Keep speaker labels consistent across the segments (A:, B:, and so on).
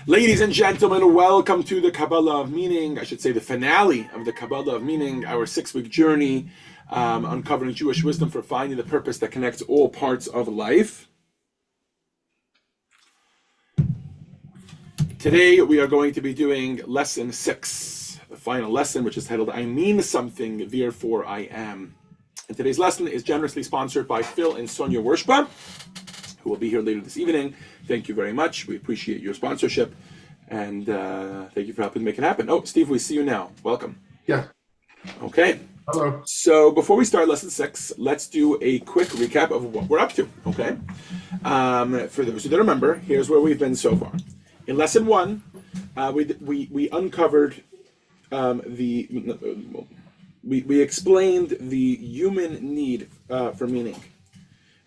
A: Ladies and gentlemen, welcome to the Kabbalah of Meaning. I should say the finale of the Kabbalah of Meaning, our 6-week journey uncovering Jewish wisdom for finding the purpose that connects all parts of life. Today we are going to be doing lesson 6, the final lesson, which is titled I Mean Something, Therefore I Am. And today's lesson is generously sponsored by Phil and Sonia Wershba, who will be here later this evening. Thank you very much. We appreciate your sponsorship, and thank you for helping make it happen. Oh, Steve, we see you now. Welcome.
B: Yeah.
A: Okay.
B: Hello.
A: So before we start lesson 6, let's do a quick recap of what we're up to, okay? For those who don't remember, here's where we've been so far. In lesson 1, we uncovered we explained the human need for meaning.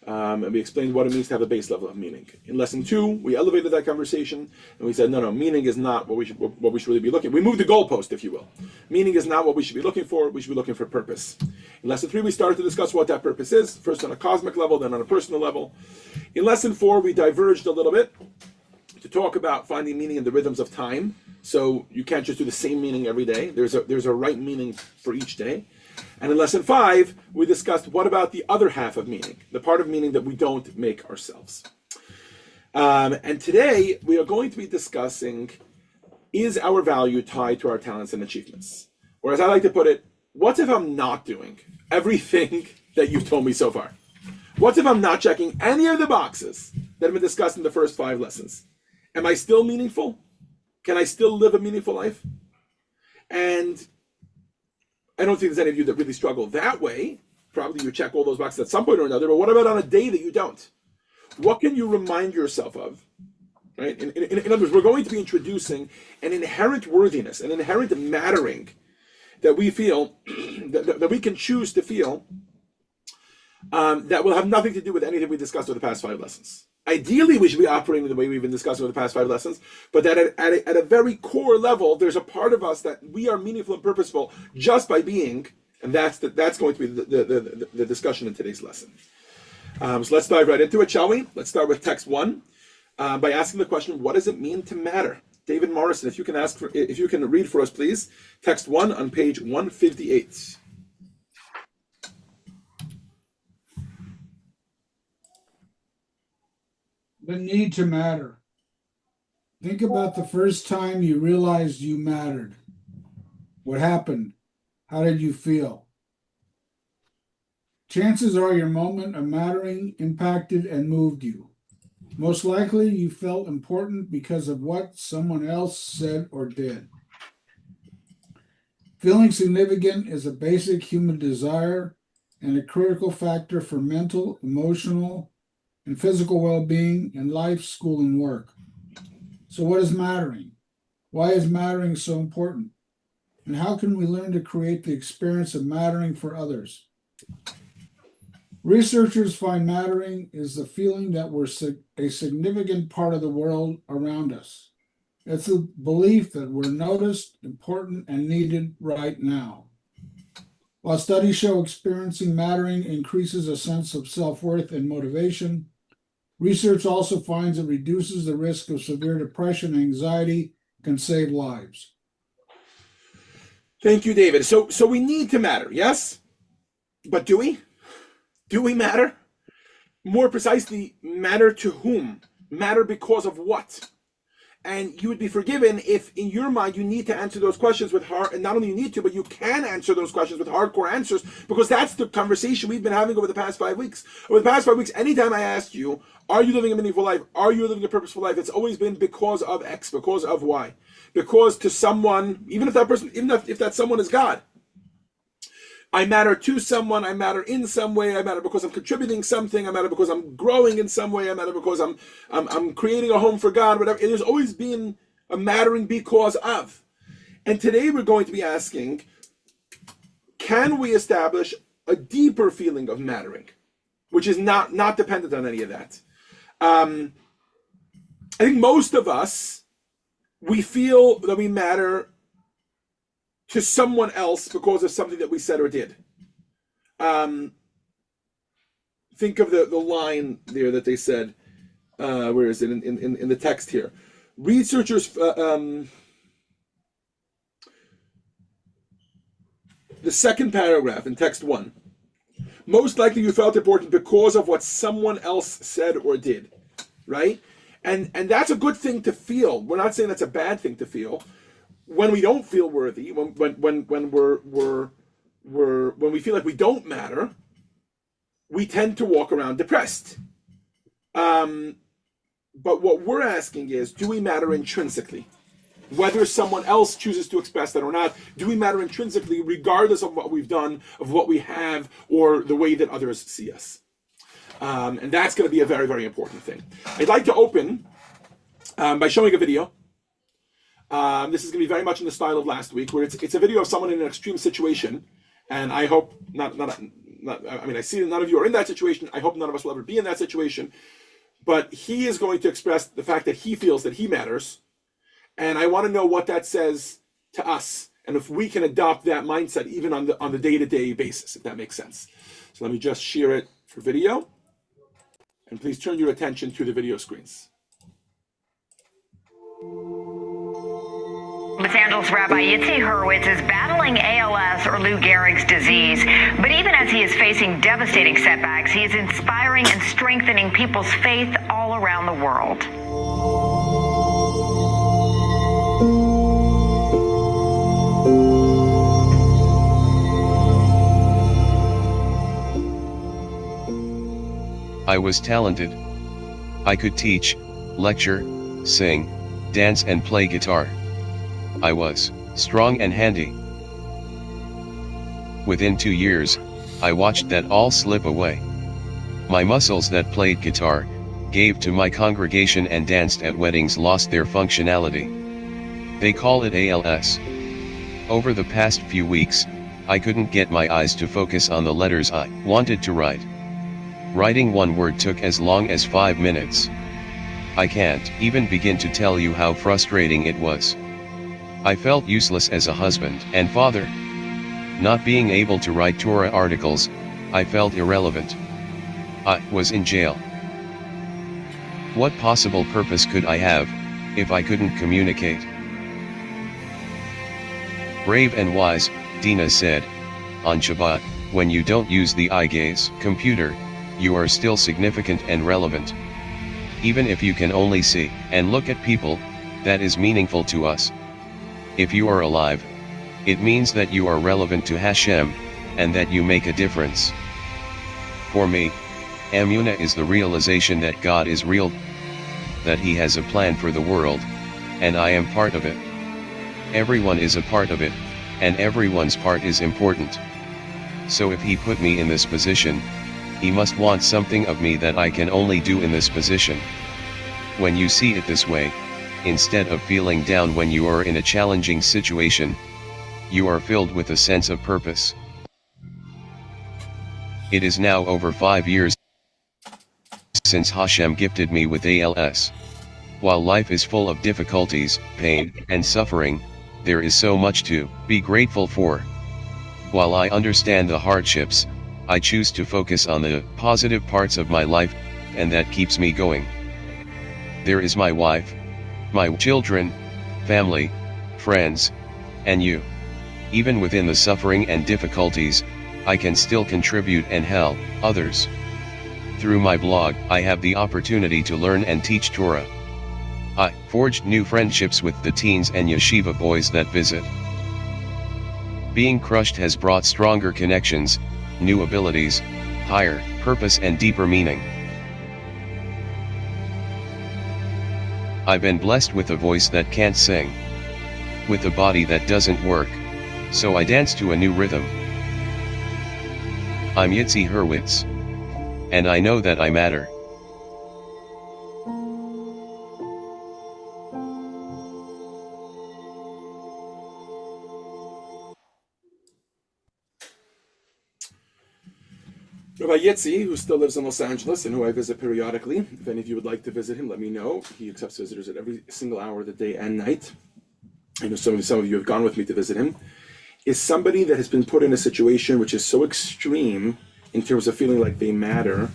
A: And we explained what it means to have a base level of meaning. In lesson 2, we elevated that conversation, and we said, no, meaning is not what we should really be looking for. We moved the goalpost, if you will. Meaning is not what we should be looking for. We should be looking for purpose. In lesson 3, we started to discuss what that purpose is, first on a cosmic level, then on a personal level. In lesson 4, we diverged a little bit to talk about finding meaning in the rhythms of time. So you can't just do the same meaning every day. There's a right meaning for each day. And in lesson 5, we discussed what about the other half of meaning, the part of meaning that we don't make ourselves. And today, we are going to be discussing, is our value tied to our talents and achievements? Or as I like to put it, what if I'm not doing everything that you've told me so far? What if I'm not checking any of the boxes that have been discussed in the first 5 lessons? Am I still meaningful? Can I still live a meaningful life? And I don't think there's any of you that really struggle that way. Probably you check all those boxes at some point or another, but what about on a day that you don't? What can you remind yourself of? Right? In other words, we're going to be introducing an inherent worthiness, an inherent mattering that we feel, that we can choose to feel, that will have nothing to do with anything we discussed over the past 5 lessons. Ideally, we should be operating the way we've been discussing over the past 5 lessons, but that at a very core level, there's a part of us that we are meaningful and purposeful just by being, and that's going to be the discussion in today's lesson. So let's dive right into it, shall we? Let's start with text 1 by asking the question, what does it mean to matter? David Morrison, if you can read for us, please. Text 1 on page 158.
C: The need to matter. Think about the first time you realized you mattered. What happened? How did you feel? Chances are your moment of mattering impacted and moved you. Most likely you felt important because of what someone else said or did. Feeling significant is a basic human desire and a critical factor for mental, emotional, and physical well-being in life, school, and work. So what is mattering? Why is mattering so important? And how can we learn to create the experience of mattering for others? Researchers find mattering is the feeling that we're a significant part of the world around us. It's a belief that we're noticed, important, and needed right now. While studies show experiencing mattering increases a sense of self-worth and motivation, research also finds it reduces the risk of severe depression and anxiety, can save lives.
A: Thank you, David. So we need to matter, yes? But do we? Do we matter? More precisely, matter to whom? Matter because of what? And you would be forgiven if in your mind you need to answer those questions with hard, and not only you need to, but you can answer those questions with hardcore answers, because that's the conversation we've been having over the past 5 weeks. Over the past 5 weeks, anytime I asked you, are you living a meaningful life? Are you living a purposeful life? It's always been because of X, because of Y. Because to someone, even if that someone is God, I matter to someone, I matter in some way, I matter because I'm contributing something, I matter because I'm growing in some way, I matter because I'm creating a home for God, whatever. And there's always been a mattering because of. And today we're going to be asking, can we establish a deeper feeling of mattering, which is not dependent on any of that? I think most of us, we feel that we matter to someone else because of something that we said or did. Think of the line there that they said, where is it in the text here? Researchers, the second paragraph in text 1. Most likely you felt important because of what someone else said or did, right? And that's a good thing to feel. We're not saying that's a bad thing to feel. When we don't feel worthy, when we feel like we don't matter, we tend to walk around depressed. But what we're asking is, do we matter intrinsically? Whether someone else chooses to express that or not, do we matter intrinsically regardless of what we've done, of what we have, or the way that others see us? And that's going to be a very, very important thing. I'd like to open by showing a video. This is going to be very much in the style of last week, where it's a video of someone in an extreme situation. And I hope I see that none of you are in that situation. I hope none of us will ever be in that situation. But he is going to express the fact that he feels that he matters. And I want to know what that says to us, and if we can adopt that mindset even on the day-to-day basis, if that makes sense. So let me just share it for video. And please turn your attention to the video screens.
B: Los Angeles Rabbi Yitzi Hurwitz is battling ALS or Lou Gehrig's disease, but even as he is facing devastating setbacks, he is inspiring and strengthening people's faith all around the world.
D: I was talented. I could teach, lecture, sing, dance and play guitar. I was strong and handy. Within 2 years, I watched that all slip away. My muscles that played guitar, gave to my congregation and danced at weddings lost their functionality. They call it ALS. Over the past few weeks, I couldn't get my eyes to focus on the letters I wanted to write. Writing one word took as long as 5 minutes. I can't even begin to tell you how frustrating it was. I felt useless as a husband and father. Not being able to write Torah articles, I felt irrelevant. I was in jail. What possible purpose could I have, if I couldn't communicate? Brave and wise, Dina said, on Shabbat, when you don't use the eye gaze computer, you are still significant and relevant. Even if you can only see and look at people, that is meaningful to us. If you are alive, it means that you are relevant to Hashem, and that you make a difference. For me, Emunah is the realization that God is real, that He has a plan for the world, and I am part of it. Everyone is a part of it, and everyone's part is important. So if He put me in this position, He must want something of me that I can only do in this position. When you see it this way, instead of feeling down when you are in a challenging situation, you are filled with a sense of purpose. It is now over 5 years since Hashem gifted me with ALS. While life is full of difficulties, pain, and suffering, there is so much to be grateful for. While I understand the hardships, I choose to focus on the positive parts of my life, and that keeps me going. There is my wife, my children, family, friends, and you. Even within the suffering and difficulties, I can still contribute and help others. Through my blog, I have the opportunity to learn and teach Torah. I forged new friendships with the teens and yeshiva boys that visit. Being crushed has brought stronger connections, new abilities, higher purpose and deeper meaning. I've been blessed with a voice that can't sing, with a body that doesn't work, so I dance to a new rhythm. I'm Yitzi Hurwitz, and I know that I matter.
A: Rabbi Yitzi, who still lives in Los Angeles and who I visit periodically, if any of you would like to visit him, let me know. He accepts visitors at every single hour of the day and night. I know some of you have gone with me to visit him. Is somebody that has been put in a situation which is so extreme in terms of feeling like they matter,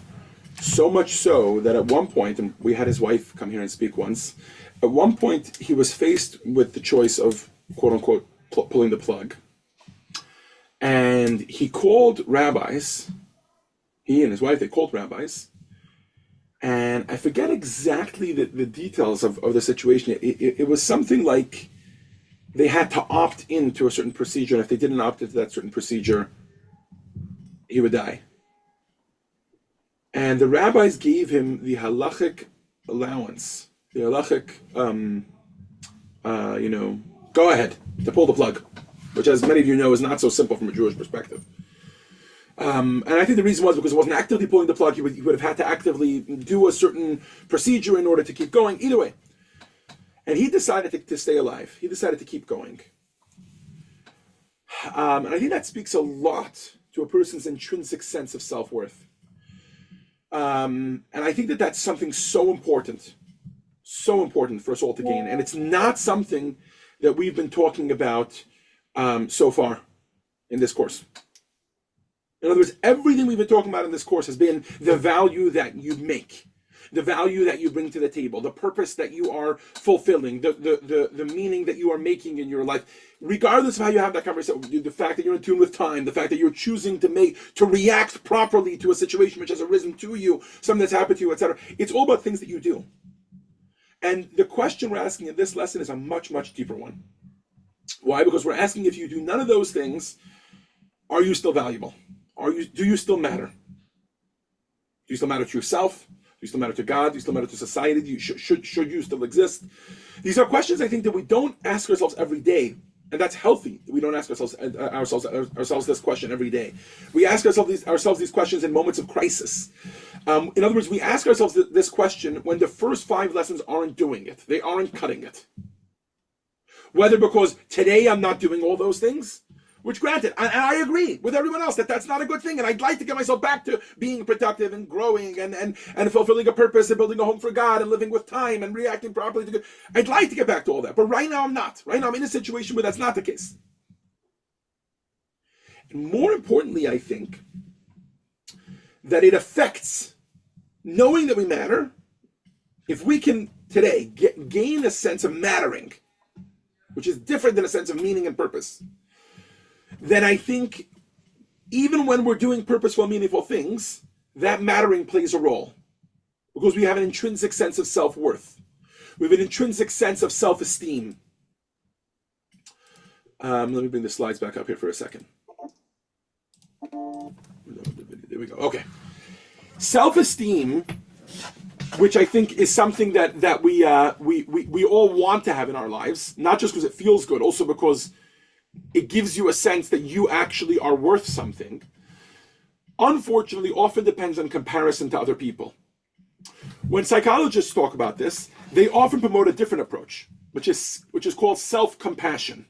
A: So much so that at one point, and we had his wife come here and speak once, at one point he was faced with the choice of, quote unquote, pulling the plug. And he called rabbis, he and his wife, they called rabbis, and I forget exactly the details of the situation. It was something like they had to opt into a certain procedure, and if they didn't opt into that certain procedure, he would die. And the rabbis gave him the halachic allowance, the halachic, go ahead to pull the plug, which, as many of you know, is not so simple from a Jewish perspective. And I think the reason was because it wasn't actively pulling the plug. He would have had to actively do a certain procedure in order to keep going. Either way. And he decided to stay alive. He decided to keep going. And I think that speaks a lot to a person's intrinsic sense of self-worth. And I think that that's something so important for us all to gain. And it's not something that we've been talking about so far in this course. In other words, everything we've been talking about in this course has been the value that you make, the value that you bring to the table, the purpose that you are fulfilling, the meaning that you are making in your life, regardless of how you have that conversation, the fact that you're in tune with time, the fact that you're choosing to react properly to a situation which has arisen to you, something that's happened to you, etc. It's all about things that you do. And the question we're asking in this lesson is a much, much deeper one. Why? Because we're asking, if you do none of those things, are you still valuable? Do you still matter? Do you still matter to yourself? Do you still matter to God? Do you still matter to society? Should you still exist? These are questions, I think, that we don't ask ourselves every day, and that's healthy. We don't ask ourselves this question every day. We ask ourselves these questions in moments of crisis. In other words, we ask ourselves this question when the first 5 lessons aren't doing it. They aren't cutting it. Whether because today I'm not doing all those things, which granted, and I agree with everyone else that that's not a good thing, and I'd like to get myself back to being productive and growing and fulfilling a purpose and building a home for God and living with time and reacting properly to good. I'd like to get back to all that, but right now I'm not. Right now I'm in a situation where that's not the case. And more importantly, I think that it affects knowing that we matter. If we can today gain a sense of mattering, which is different than a sense of meaning and purpose, then I think even when we're doing purposeful, meaningful things, that mattering plays a role. Because we have an intrinsic sense of self-worth. We have an intrinsic sense of self-esteem. Let me bring the slides back up here for a second. There we go. Okay. Self-esteem, which I think is something that we all want to have in our lives, not just because it feels good, also because it gives you a sense that you actually are worth something, unfortunately often depends on comparison to other people. When psychologists talk about this, they often promote a different approach, which is called self-compassion.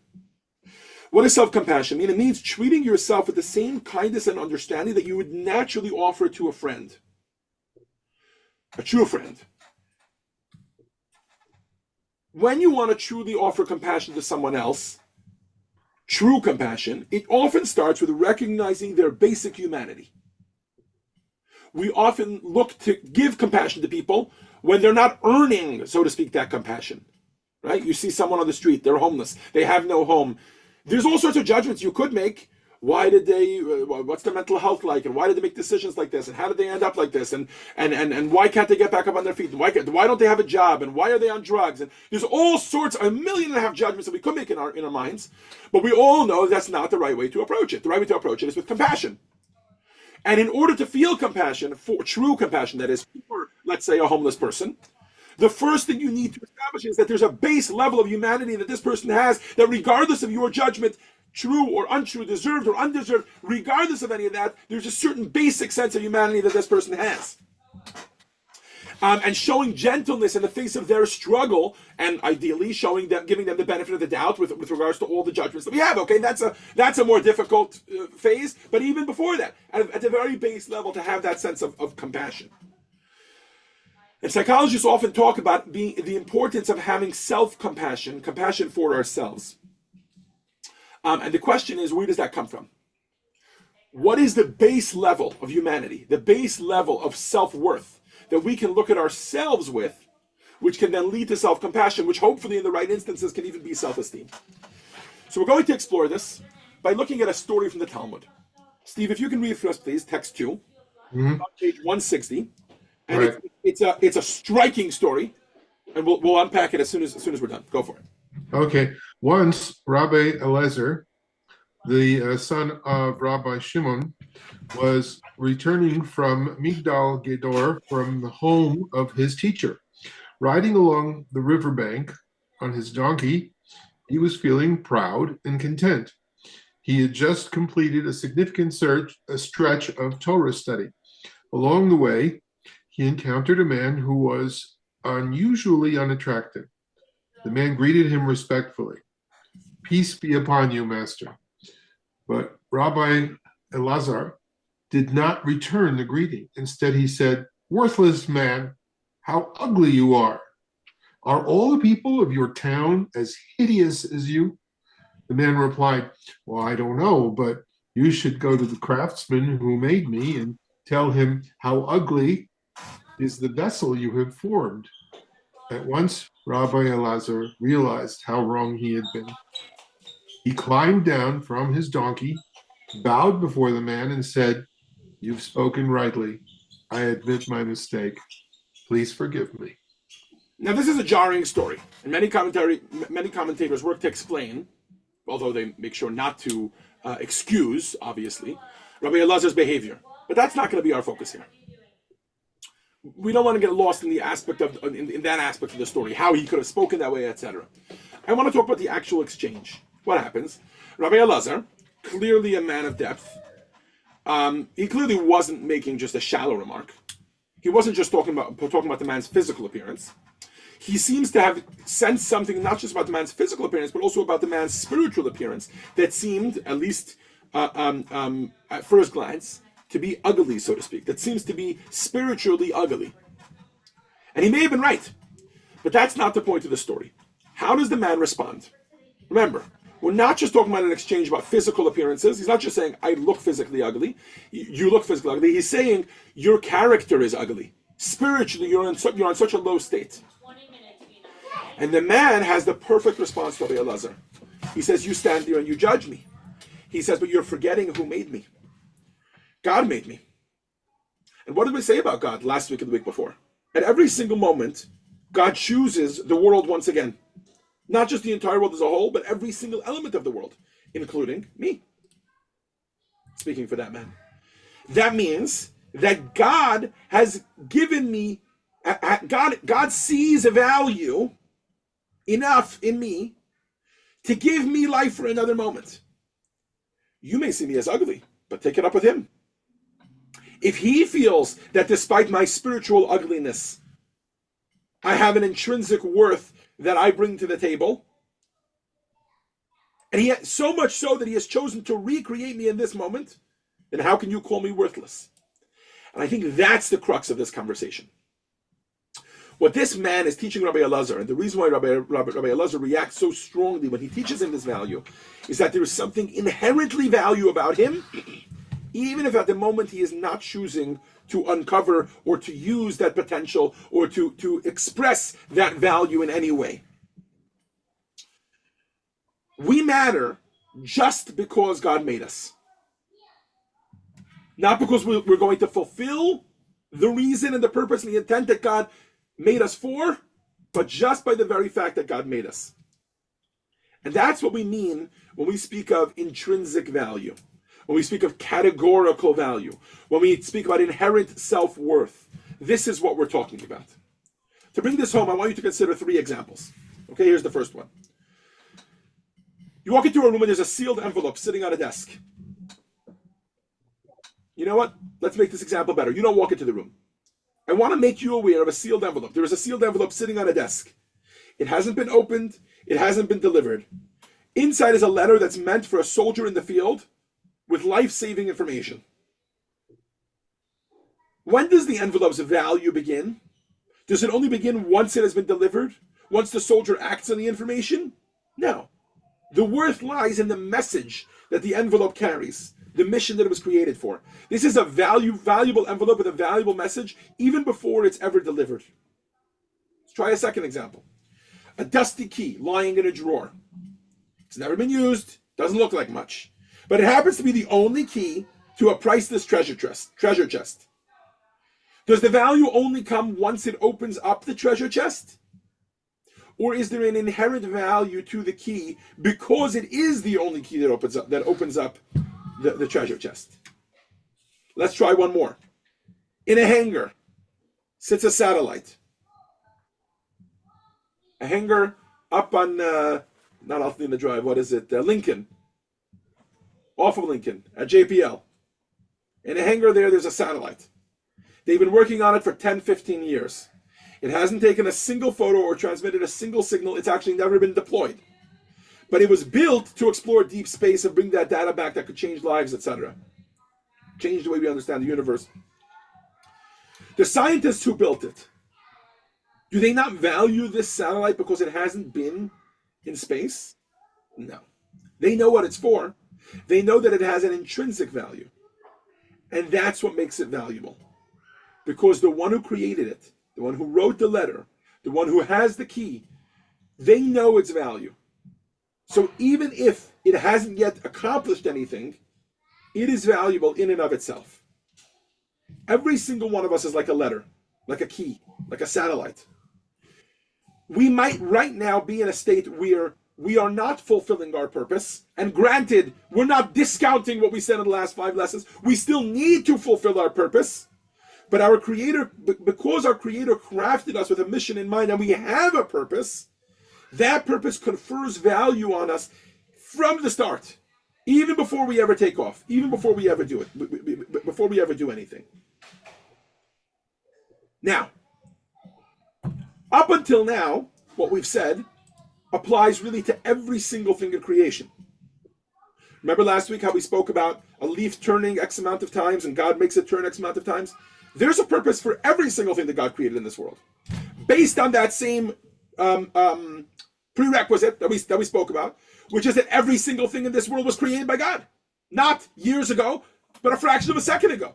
A: What does self-compassion mean? It means treating yourself with the same kindness and understanding that you would naturally offer to a friend, a true friend. When you want to truly offer compassion to someone else, true compassion, it often starts with recognizing their basic humanity. We often look to give compassion to people when they're not earning, so to speak, that compassion. Right? You see someone on the street, they're homeless, they have no home. There's all sorts of judgments you could make. Why did they, what's their mental health like, and why did they make decisions like this, and how did they end up like this, and why can't they get back up on their feet, and why don't they have a job, and why are they on drugs, and there's all sorts, 1.5 million judgments that we could make in our minds, but we all know that's not the right way to approach it. The right way to approach it is with compassion. And in order to feel compassion, for true compassion, that is, for, let's say, a homeless person, the first thing you need to establish is that there's a base level of humanity that this person has, that regardless of your judgment, true or untrue, deserved or undeserved, regardless of any of that, there's a certain basic sense of humanity that this person has. And showing gentleness in the face of their struggle, and ideally giving them the benefit of the doubt with regards to all the judgments that we have. Okay, that's a more difficult phase, but even before that, at the very base level, to have that sense of compassion. And psychologists often talk about the importance of having self-compassion, compassion for ourselves. And the question is, where does that come from? what is the base level of humanity, the base level of self-worth that we can look at ourselves with, which can then lead to self-compassion, which hopefully in the right instances can even be self-esteem. So we're going to explore this by looking at a story from the Talmud. Steve, if you can read for us, please, text 2, on page 160. And
E: Right.
A: it's a striking story, and we'll unpack it as soon as we're done. Go for it.
E: Okay. Once Rabbi Eliezer, the son of Rabbi Shimon, was returning from Migdal Gedor, from the home of his teacher. Riding along the riverbank on his donkey, he was feeling proud and content. He had just completed a significant stretch of Torah study. Along the way, he encountered a man who was unusually unattractive. The man greeted him respectfully. "Peace be upon you, master." But Rabbi Elazar did not return the greeting. Instead, he said, "Worthless man, how ugly you are. Are all the people of your town as hideous as you?" The man replied, "Well, I don't know, but you should go to the craftsman who made me and tell him how ugly is the vessel you have formed." At once, Rabbi Elazar realized how wrong he had been. He climbed down from his donkey, bowed before the man, and said, "You've spoken rightly. I admit my mistake. Please forgive me."
A: Now, this is a jarring story, and many commentators work to explain, although they make sure not to excuse, obviously, Rabbi Elazar's behavior. But that's not going to be our focus here. We don't want to get lost in the aspect of in that aspect of the story, how he could have spoken that way, etc. I want to talk about the actual exchange. What happens? Rabbi Elazar, clearly a man of depth, he clearly wasn't making just a shallow remark. He wasn't just talking about the man's physical appearance. He seems to have sensed something not just about the man's physical appearance, but also about the man's spiritual appearance that seemed, at least at first glance, to be ugly, so to speak. That seems to be spiritually ugly. And he may have been right, but that's not the point of the story. How does the man respond? Remember, we're not just talking about an exchange about physical appearances. He's not just saying, "I look physically ugly. You look physically ugly." He's saying, "Your character is ugly. Spiritually, you're on such a low state." And the man has the perfect response to Rabbi Elazar. He says, "You stand there and you judge me." He says, "But you're forgetting who made me. God made me." And what did we say about God last week and the week before? At every single moment, God chooses the world once again. Not just the entire world as a whole, but every single element of the world, including me. Speaking for that man. That means that God has given me, God sees a value enough in me to give me life for another moment. You may see me as ugly, but take it up with him. If he feels that despite my spiritual ugliness, I have an intrinsic worth that I bring to the table, and he has, so much so that he has chosen to recreate me in this moment, then how can you call me worthless? And I think that's the crux of this conversation. What this man is teaching Rabbi Elazar, and the reason why Rabbi Elazar reacts so strongly when he teaches him this value, is that there is something inherently value about him, even if at the moment he is not choosing to uncover or to use that potential or to express that value in any way. We matter just because God made us. Not because we're going to fulfill the reason and the purpose and the intent that God made us for, but just by the very fact that God made us. And that's what we mean when we speak of intrinsic value, when we speak of categorical value, when we speak about inherent self-worth. This is what we're talking about. To bring this home, I want you to consider 3 examples. Okay, here's the first one. You walk into a room and there's a sealed envelope sitting on a desk. You know what? Let's make this example better. You don't walk into the room. I want to make you aware of a sealed envelope. There is a sealed envelope sitting on a desk. It hasn't been opened. It hasn't been delivered. Inside is a letter that's meant for a soldier in the field with life-saving information. When does the envelope's value begin? Does it only begin once it has been delivered? Once the soldier acts on the information? No. The worth lies in the message that the envelope carries. the mission that it was created for. This is a valuable envelope with a valuable message even before it's ever delivered. Let's try a second example. A dusty key lying in a drawer. It's never been used, doesn't look like much, but it happens to be the only key to a priceless treasure chest. Does the value only come once it opens up the treasure chest? Or is there an inherent value to the key because it is the only key that opens up the treasure chest? Let's try one more. In a hangar sits a satellite. A hangar up on, not Althina Drive, what is it? Lincoln. Off of Lincoln at JPL. In a hangar there's a satellite. They've been working on it for 10, 15 years. It hasn't taken a single photo or transmitted a single signal. It's actually never been deployed. But it was built to explore deep space and bring that data back that could change lives, etc. Change the way we understand the universe. The scientists who built it, do they not value this satellite because it hasn't been in space? No. They know what it's for. They know that it has an intrinsic value. And that's what makes it valuable. Because the one who created it, the one who wrote the letter, the one who has the key, they know its value. So even if it hasn't yet accomplished anything, it is valuable in and of itself. Every single one of us is like a letter, like a key, like a satellite. We might right now be in a state where we are not fulfilling our purpose. And granted, we're not discounting what we said in the last 5 lessons. We still need to fulfill our purpose. But our Creator, because our Creator crafted us with a mission in mind and we have a purpose, that purpose confers value on us from the start, even before we ever take off, even before we ever do it, before we ever do anything. Now, up until now, what we've said applies really to every single thing in creation. Remember last week how we spoke about a leaf turning X amount of times and God makes it turn X amount of times? There's a purpose for every single thing that God created in this world. Based on that same prerequisite that we spoke about, which is that every single thing in this world was created by God. Not years ago, but a fraction of a second ago.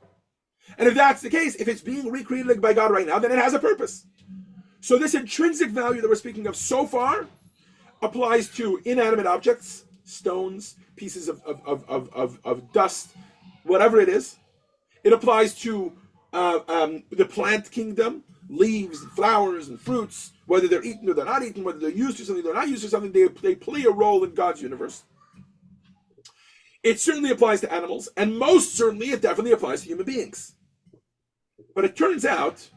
A: And if that's the case, if it's being recreated by God right now, then it has a purpose. So this intrinsic value that we're speaking of so far applies to inanimate objects, stones, pieces of dust, whatever it is. It applies to the plant kingdom, leaves, flowers, and fruits, whether they're eaten or they're not eaten, whether they're used to something or they're not used to something, they play a role in God's universe. It certainly applies to animals, and most certainly it definitely applies to human beings. But it turns out,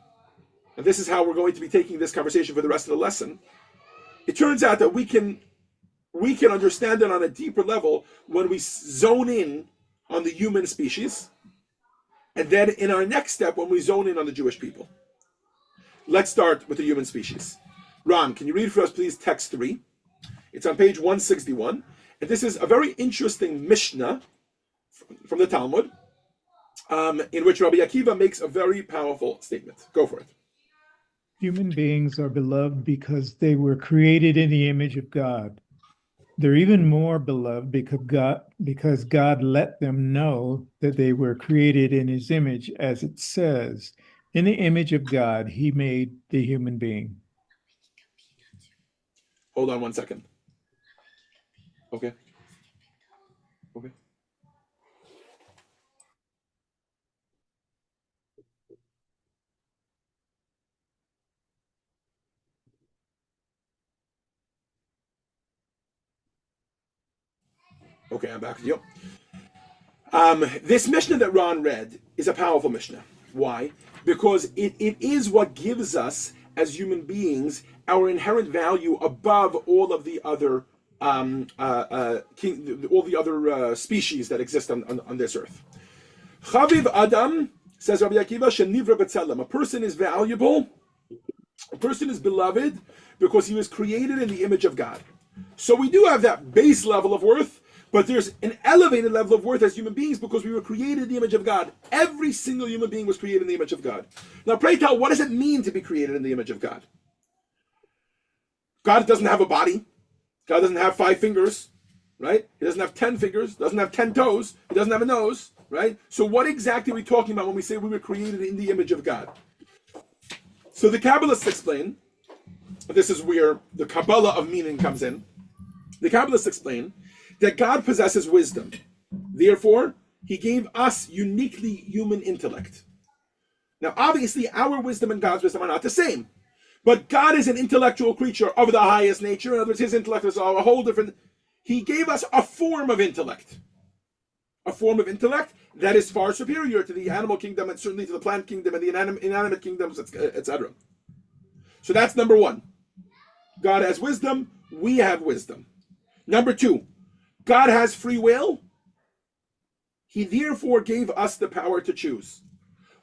A: and this is how we're going to be taking this conversation for the rest of the lesson, it turns out that we can understand it on a deeper level when we zone in on the human species, and then in our next step, when we zone in on the Jewish people. Let's start with the human species. Ron, can you read for us, please, text 3? It's on page 161. And this is a very interesting Mishnah from the Talmud, in which Rabbi Akiva makes a very powerful statement. Go for it.
F: Human beings are beloved because they were created in the image of God. They're even more beloved because God let them know that they were created in his image, as it says, in the image of God, he made the human being.
A: Hold on one second. Okay. Okay, I'm back with you. This Mishnah that Ron read is a powerful Mishnah. Why? Because it is what gives us, as human beings, our inherent value above all of the other species that exist on this earth. Chaviv Adam, says Rabbi Akiva, shenivra b'tzelem. A person is valuable, a person is beloved because he was created in the image of God. So we do have that base level of worth, but there's an elevated level of worth as human beings because we were created in the image of God. Every single human being was created in the image of God. Now pray tell, what does it mean to be created in the image of God? God doesn't have a body. God doesn't have 5 fingers, right? He doesn't have 10 fingers, doesn't have 10 toes, he doesn't have a nose, right? So what exactly are we talking about when we say we were created in the image of God? So the Kabbalists explain, this is where the Kabbalah of meaning comes in. The Kabbalists explain that God possesses wisdom. Therefore, he gave us uniquely human intellect. Now, obviously, our wisdom and God's wisdom are not the same. But God is an intellectual creature of the highest nature. In other words, his intellect is a whole different... He gave us a form of intellect. A form of intellect that is far superior to the animal kingdom and certainly to the plant kingdom and the inanimate kingdoms, etc. So that's number one. God has wisdom, we have wisdom. Number two, God has free will. He therefore gave us the power to choose.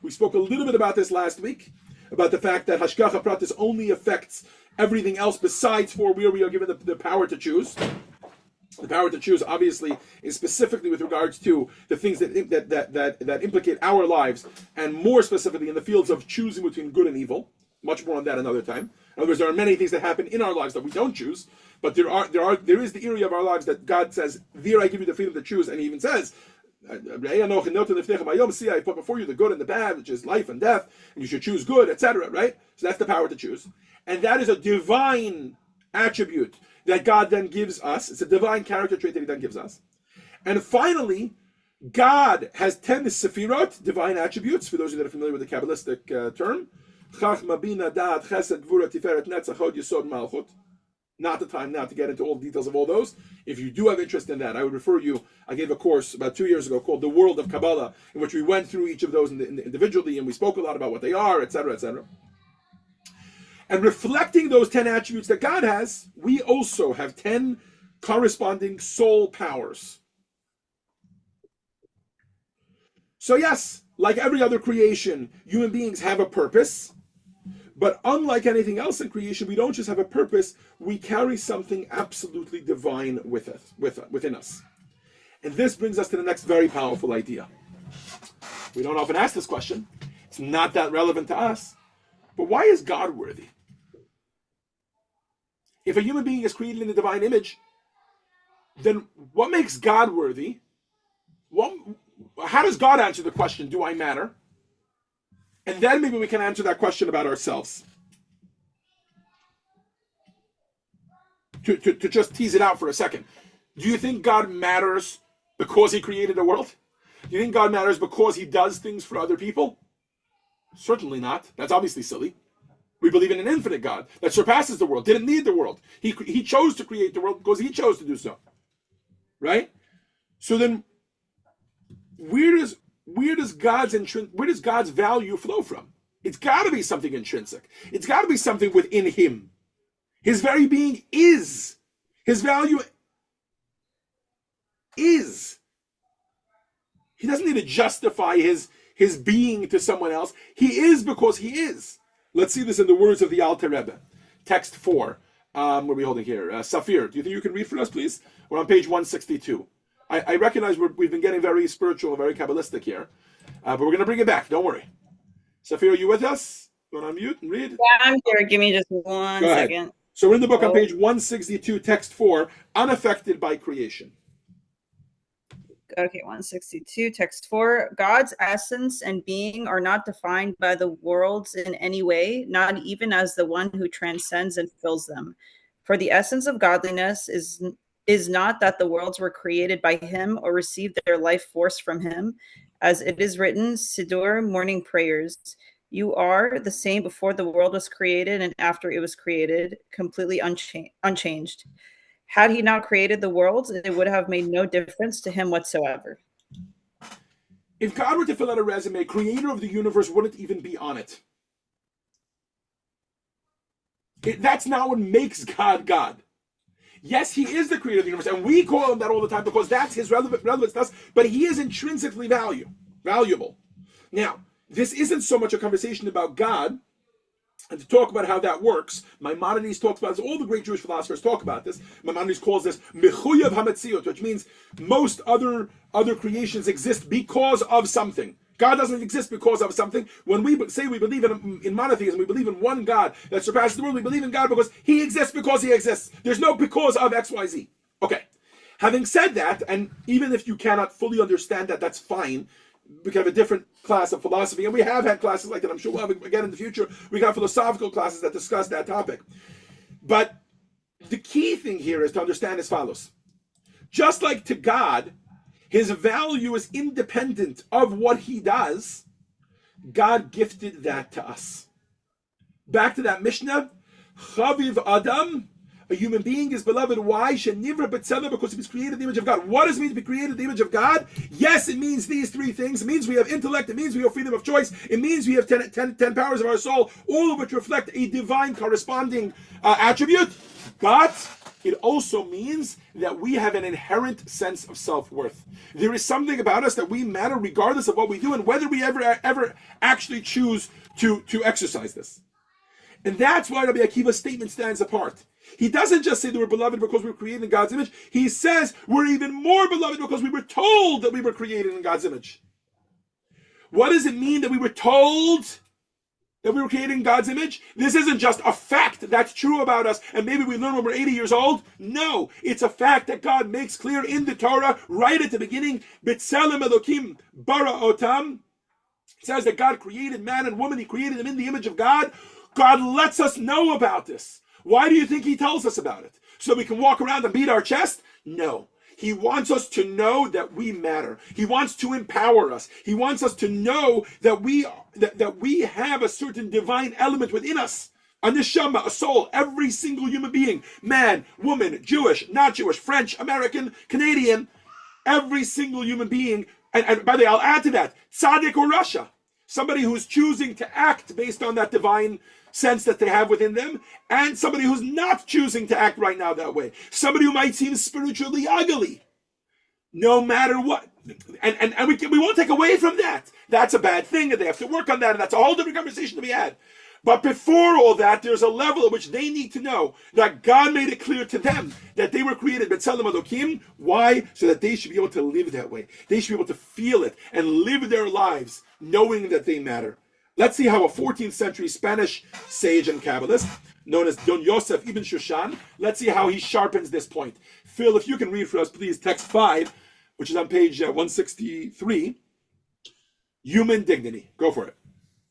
A: We spoke a little bit about this last week, about the fact that Hashgacha Pratis only affects everything else besides for where we are given the power to choose. The power to choose, obviously, is specifically with regards to the things that implicate our lives, and more specifically in the fields of choosing between good and evil. Much more on that another time. In other words, there are many things that happen in our lives that we don't choose, but there is the area of our lives that God says, "There I give you the freedom to choose," and He even says, "I put before you the good and the bad, which is life and death, and you should choose good," etc. Right? So that's the power to choose, and that is a divine attribute that God then gives us. It's a divine character trait that He then gives us. And finally, God has 10 sefirot, divine attributes, for those of you that are familiar with the Kabbalistic term. Chachma, Bina, Da'at, Chesed, Gvura, Tiferet, Netzach, Hod, Yesod, Malchut. Not the time now to get into all the details of all those. If you do have interest in that, I would refer you. I gave a course about 2 years ago called The World of Kabbalah, in which we went through each of those individually, and we spoke a lot about what they are, etc., etc. And reflecting those 10 attributes that God has, we also have 10 corresponding soul powers. So yes, like every other creation, human beings have a purpose. But unlike anything else in creation, we don't just have a purpose, we carry something absolutely divine within us. And this brings us to the next very powerful idea. We don't often ask this question. It's not that relevant to us. But why is God worthy? If a human being is created in the divine image, then what makes God worthy? How does God answer the question, do I matter? And then maybe we can answer that question about ourselves. To just tease it out for a second. Do you think God matters because He created the world? Do you think God matters because He does things for other people? Certainly not. That's obviously silly. We believe in an infinite God that surpasses the world, didn't need the world. He chose to create the world because He chose to do so. Right? So then, where does God's value flow from? It's got to be something intrinsic. It's got to be something within Him. His very being is. His value is. He doesn't need to justify his being to someone else. He is because He is. Let's see this in the words of the Alter Rebbe. Text 4. What are we holding here? Safir, do you think you can read for us, please? We're on page 162. I recognize we've been getting very spiritual, very Kabbalistic here, but we're going to bring it back. Don't worry. Safir, are you with us? You want to unmute and read?
G: Yeah, I'm here. Give me just one second.
A: So we're in the book on page 162, text 4, unaffected by creation.
G: Okay, 162, text 4. God's essence and being are not defined by the worlds in any way, not even as the one who transcends and fills them. For the essence of godliness is not that the worlds were created by Him or received their life force from Him. As it is written, Siddur, morning prayers. You are the same before the world was created and after it was created, completely unchanged. Had He not created the world, it would have made no difference to Him whatsoever.
A: If God were to fill out a resume, creator of the universe wouldn't even be on it. That's not what makes God God. Yes, He is the creator of the universe, and we call Him that all the time because that's His relevance to us, but He is intrinsically valuable. Now, this isn't so much a conversation about God, and to talk about how that works. Maimonides talks about this, all the great Jewish philosophers talk about this. Maimonides calls this mechuyav hametziut, which means most other creations exist because of something. God doesn't exist because of something. When we say we believe in monotheism, we believe in one God that surpasses the world, we believe in God because He exists because He exists. There's no because of X, Y, Z. Okay. Having said that, and even if you cannot fully understand that, that's fine. We can have a different class of philosophy, and we have had classes like that. I'm sure we'll have again in the future. We got philosophical classes that discuss that topic. But the key thing here is to understand as follows. Just like to God, his value is independent of what he does, God gifted that to us. Back to that Mishnah, Chaviv Adam, a human being is beloved. Why? Shenivra b'tzelem, because he was created in the image of God. What does it mean to be created in the image of God? Yes, it means these three things. It means we have intellect. It means we have freedom of choice. It means we have 10 powers of our soul, all of which reflect a divine corresponding attribute. But it also means that we have an inherent sense of self-worth. There is something about us that we matter regardless of what we do and whether we ever actually choose to exercise this. And that's why Rabbi Akiva's statement stands apart. He doesn't just say that we're beloved because we were created in God's image. He says we're even more beloved because we were told that we were created in God's image. What does it mean that we were told that we were created in God's image? This isn't just a fact that's true about us and maybe we learn when we're 80 years old. No, it's a fact that God makes clear in the Torah right at the beginning. B'tzelem Elokim bara otam. It says that God created man and woman. He created them in the image of God. God lets us know about this. Why do you think he tells us about it? So we can walk around and beat our chest? No. He wants us to know that we matter. He wants to empower us. He wants us to know that we have a certain divine element within us. A neshama, a soul, every single human being, man, woman, Jewish, not Jewish, French, American, Canadian, every single human being, and by the way, I'll add to that, tzaddik or rasha, somebody who's choosing to act based on that divine sense that they have within them, and somebody who's not choosing to act right now that way. Somebody who might seem spiritually ugly, no matter what. And we won't take away from that. That's a bad thing, and they have to work on that, and that's a whole different conversation to be had. But before all that, there's a level at which they need to know that God made it clear to them that they were created b'tzelem Elokim. Why? So that they should be able to live that way. They should be able to feel it and live their lives knowing that they matter. Let's see how a 14th century Spanish sage and Kabbalist, known as Don Yosef Ibn Shushan, let's see how he sharpens this point. Phil, if you can read for us, please, text 5, which is on page 163, human dignity. Go for it.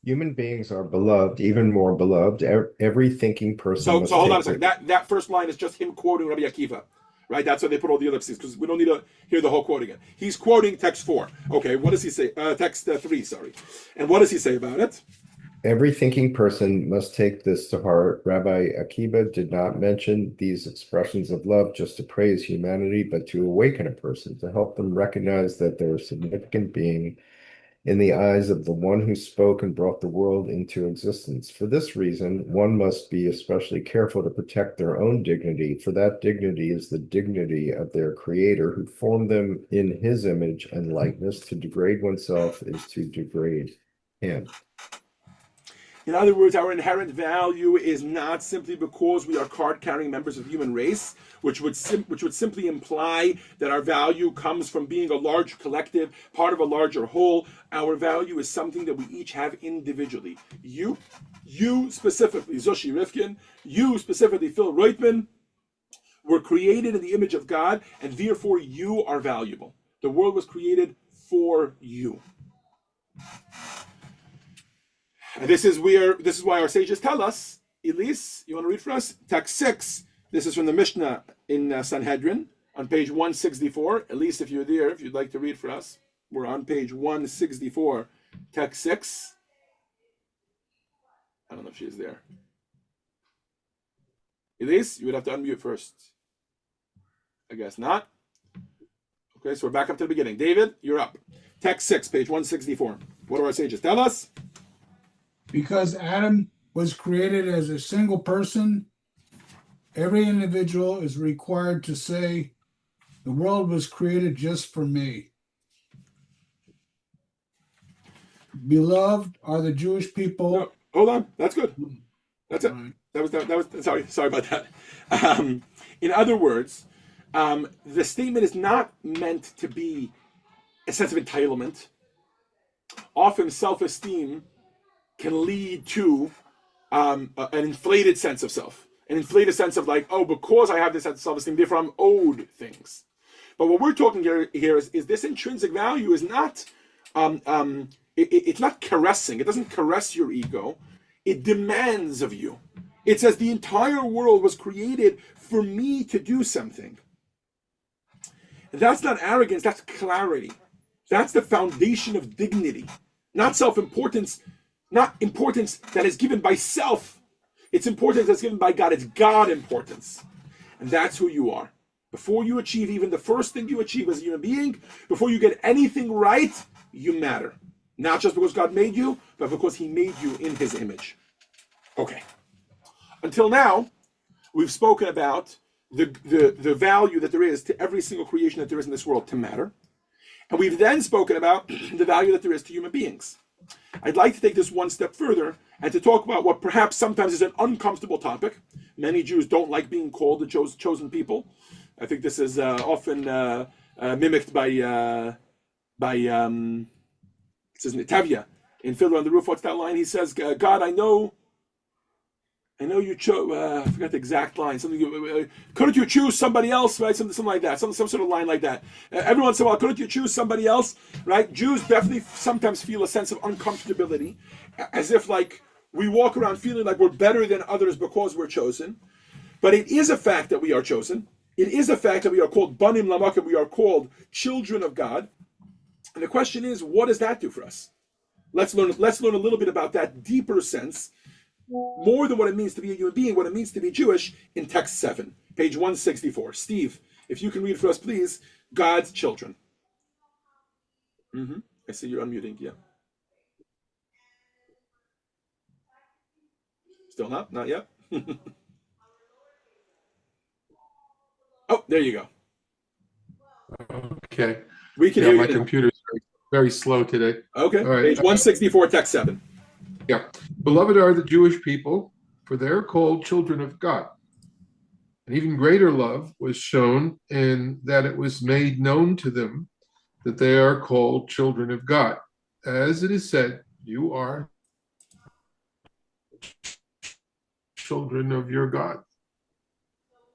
H: Human beings are beloved, even more beloved. Every thinking person.
A: So hold on a second. That first line is just him quoting Rabbi Akiva, right? That's why they put all the ellipses, because we don't need to hear the whole quote again. He's quoting text 4. Okay, what does he say? Text 3, sorry. And what does he say about it?
H: Every thinking person must take this to heart. Rabbi Akiva did not mention these expressions of love just to praise humanity, but to awaken a person, to help them recognize that they're a significant being in the eyes of the one who spoke and brought the world into existence. For this reason, one must be especially careful to protect their own dignity, for that dignity is the dignity of their creator who formed them in his image and likeness. To degrade oneself is to degrade him.
A: In other words, our inherent value is not simply because we are card-carrying members of the human race, which would simply imply that our value comes from being a large collective, part of a larger whole. Our value is something that we each have individually. You specifically, Zoshi Rifkin, you specifically, Phil Reutman, were created in the image of God, and therefore you are valuable. The world was created for you. And this is why our sages tell us. Elise, you want to read for us? Text 6. This is from the Mishnah in Sanhedrin on page 164. Elise, if you're there, if you'd like to read for us. We're on page 164, text 6. I don't know if she's there. Elise, you would have to unmute first. I guess not. Okay, so we're back up to the beginning. David, you're up. Text 6, page 164. What do our sages tell us?
C: Because Adam was created as a single person, every individual is required to say, the world was created just for me. Beloved are the Jewish people.
A: No, hold on, that's good. That's it.
C: Right.
A: That was sorry about that. In other words, the statement is not meant to be a sense of entitlement. Often self-esteem can lead to an inflated sense of self, an inflated sense of like, oh, because I have this sense of self-esteem, therefore I'm owed things. But what we're talking here is this intrinsic value is not, it's not caressing. It doesn't caress your ego. It demands of you. It says the entire world was created for me to do something. That's not arrogance, that's clarity. That's the foundation of dignity. Not self-importance, not importance that is given by self. It's importance that's given by God. It's God importance. And that's who you are. Before you achieve even the first thing you achieve as a human being, before you get anything right, you matter. Not just because God made you, but because he made you in his image. Okay. Until now, we've spoken about the value that there is to every single creation that there is in this world to matter. And we've then spoken about the value that there is to human beings. I'd like to take this one step further and to talk about what perhaps sometimes is an uncomfortable topic. Many Jews don't like being called the chosen people. I think this is often mimicked by it says Tavia in Fiddler on the Roof. What's that line? He says, God, I know you chose, I forgot the exact line. Something, couldn't you choose somebody else, right? Something like that. Some sort of line like that. Every once in a while, couldn't you choose somebody else, right? Jews definitely sometimes feel a sense of uncomfortability, as if like we walk around feeling like we're better than others because we're chosen. But it is a fact that we are chosen. It is a fact that we are called Banim Lamakim. We are called children of God. And the question is, what does that do for us? Let's learn a little bit about that deeper sense, more than what it means to be a human being, what it means to be Jewish, in text 7, page 164. Steve, if you can read for us, please, God's children. I see you're unmuting, yeah. Still not? Not yet? Oh, there you go.
E: Okay.
A: We can hear
E: my
A: you now.
E: computer's very slow today.
A: Okay,
E: All right.
A: page 164, text 7.
E: Yeah. Beloved are the Jewish people, for they are called children of God. An even greater love was shown in that it was made known to them that they are called children of God. As it is said, you are children of your God.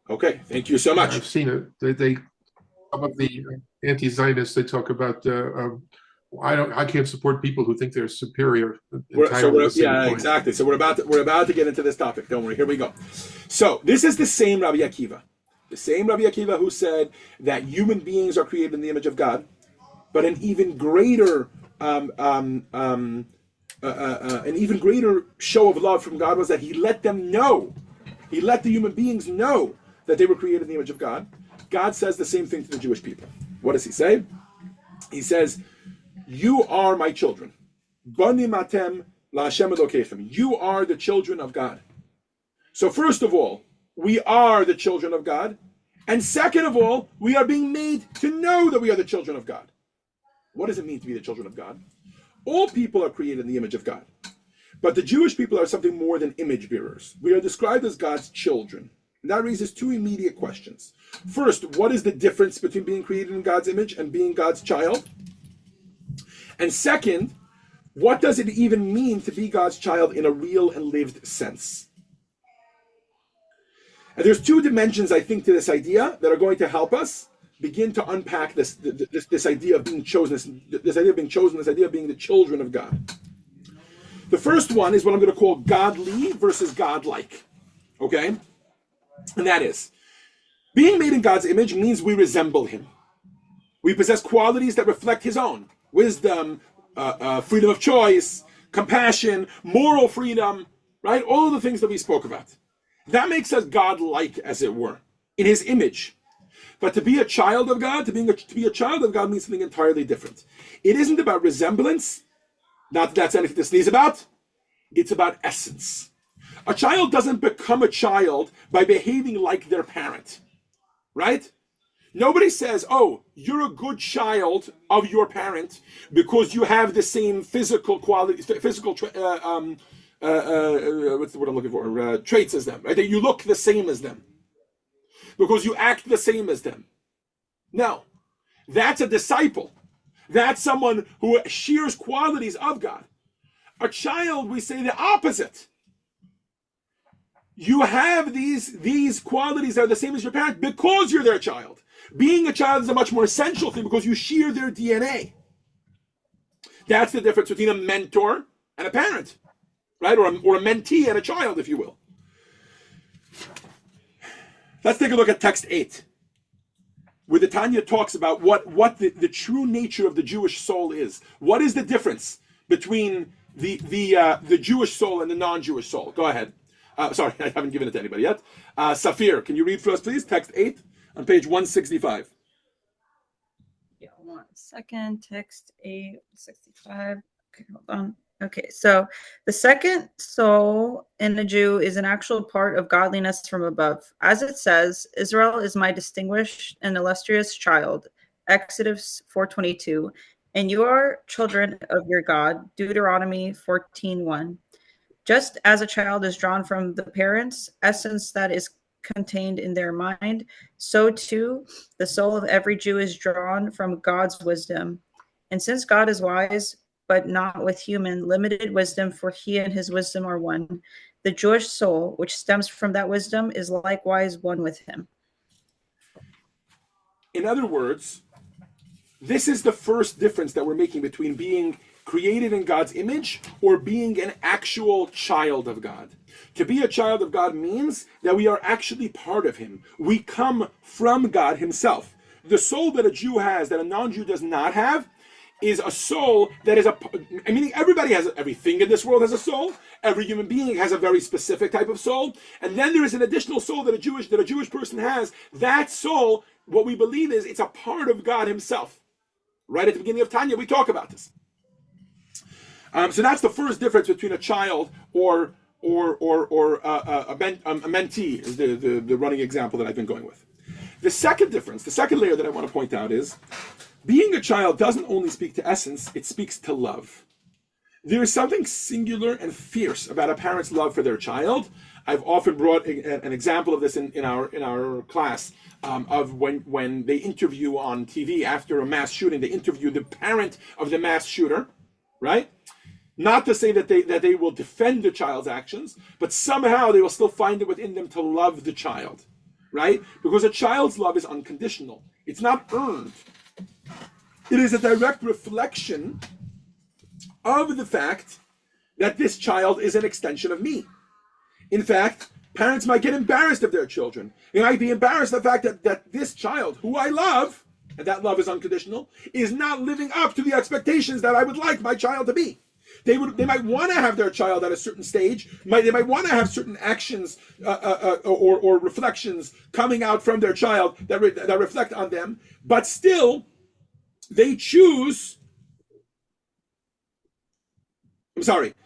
A: Okay, thank you so much.
E: I've seen it. They some of the anti-Zionists, they talk about I can't support people who think they're superior.
A: Exactly. So we're about to get into this topic. Don't worry. Here we go. So this is the same Rabbi Akiva, who said that human beings are created in the image of God, but an even greater show of love from God was that he let them know, he let the human beings know that they were created in the image of God. God says the same thing to the Jewish people. What does he say? He says, you are my children. Banim atem la'Hashem Elokechem. You are the children of God. So first of all, we are the children of God. And second of all, we are being made to know that we are the children of God. What does it mean to be the children of God? All people are created in the image of God. But the Jewish people are something more than image bearers. We are described as God's children. And that raises two immediate questions. First, what is the difference between being created in God's image and being God's child? And second, what does it even mean to be God's child in a real and lived sense? And there's two dimensions, I think, to this idea that are going to help us begin to unpack this idea of being chosen, this idea of being chosen, this idea of being the children of God. The first one is what I'm going to call godly versus godlike. Okay? And that is, being made in God's image means we resemble him. We possess qualities that reflect his own. Wisdom, freedom of choice, compassion, moral freedom, right? All of the things that we spoke about. That makes us God-like, as it were, in his image. But to be a child of God, to be a child of God means something entirely different. It isn't about resemblance. Not that that's anything to sneeze about. It's about essence. A child doesn't become a child by behaving like their parent, right? Nobody says, oh, you're a good child of your parent because you have the same physical quality, what's the word I'm looking for? Traits as them, right? That you look the same as them because you act the same as them. No, that's a disciple. That's someone who shares qualities of God. A child, we say the opposite. You have these qualities that are the same as your parent because you're their child. Being a child is a much more essential thing because you share their DNA. That's the difference between a mentor and a parent, right? Or a mentee and a child, if you will. Let's take a look at text 8, where the Tanya talks about what the true nature of the Jewish soul is. What is the difference between the Jewish soul and the non-Jewish soul? Go ahead. Sorry, I haven't given it to anybody yet. Safir, can you read for us, please? Text 8 on page 165.
G: Yeah, 1 second. Text 865. Okay, hold on. Okay, so the second soul in a Jew is an actual part of godliness from above. As it says, Israel is my distinguished and illustrious child. Exodus 4:22. And you are children of your God. Deuteronomy 14:1. Just as a child is drawn from the parents' essence that is contained in their mind, so too the soul of every Jew is drawn from God's wisdom. And since God is wise, but not with human limited wisdom, for he and his wisdom are one, the Jewish soul, which stems from that wisdom, is likewise one with him.
A: In other words, this is the first difference that we're making between being created in God's image or being an actual child of God. To be a child of God means that we are actually part of him. We come from God himself. The soul that a Jew has that a non-Jew does not have is a soul that is meaning everybody has, everything in this world has a soul. Every human being has a very specific type of soul. And then there is an additional soul that a Jewish person has. That soul, what we believe is it's a part of God himself. Right at the beginning of Tanya, we talk about this. So that's the first difference between a child or a mentee, is the running example that I've been going with. The second difference, the second layer that I want to point out is being a child doesn't only speak to essence, it speaks to love. There is something singular and fierce about a parent's love for their child. I've often brought an example of this in our class of when they interview on TV after a mass shooting, they interview the parent of the mass shooter, right? Not to say that they will defend the child's actions, but somehow they will still find it within them to love the child, right? Because a child's love is unconditional. It's not earned. It is a direct reflection of the fact that this child is an extension of me. In fact, parents might get embarrassed of their children. They might be embarrassed of the fact that this child, who I love, and that love is unconditional, is not living up to the expectations that I would like my child to be. They might want to have their child at a certain stage. They might want to have certain actions or reflections coming out from their child that reflect on them, but still they choose.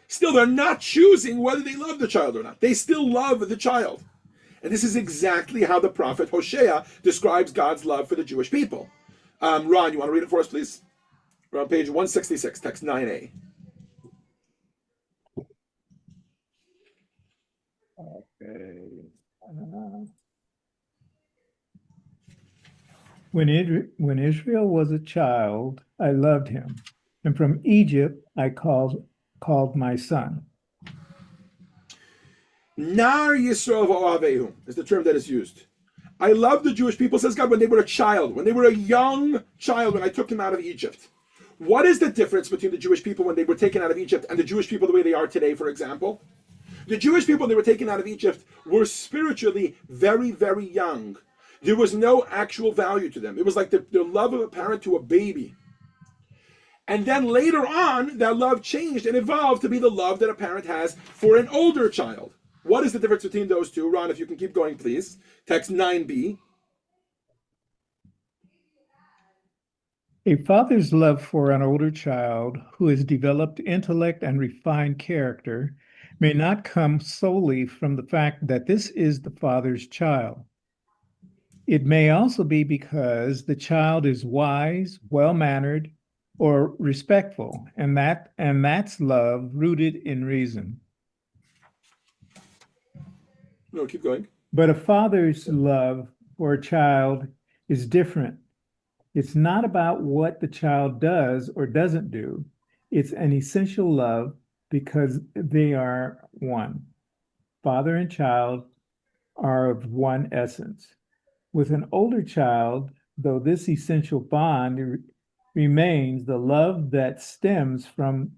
A: Still they're not choosing whether they love the child or not. They still love the child. And this is exactly how the prophet Hosea describes God's love for the Jewish people. Ron, you want to read it for us, please? We're on page 166, text 9a.
F: Okay. When Israel was a child, I loved him, and from Egypt I called my son.
A: Nar Yisrael v'ohavehu is the term that is used. I love the Jewish people, says God, when they were a child, when they were a young child, when I took them out of Egypt. What is the difference between the Jewish people when they were taken out of Egypt and the Jewish people the way they are today, for example? The Jewish people when they were taken out of Egypt were spiritually very, very young. There was no actual value to them. It was like the love of a parent to a baby. And then later on, that love changed and evolved to be the love that a parent has for an older child. What is the difference between those two? Ron, if you can keep going, please. Text 9b.
F: A father's love for an older child who has developed intellect and refined character may not come solely from the fact that this is the father's child. It may also be because the child is wise, well-mannered, or respectful, and that's love rooted in reason.
A: No, keep going.
F: But a father's love for a child is different. It's not about what the child does or doesn't do. It's an essential love because they are one. father and child are of one essence. With an older child, though this essential bond remains, the love that stems from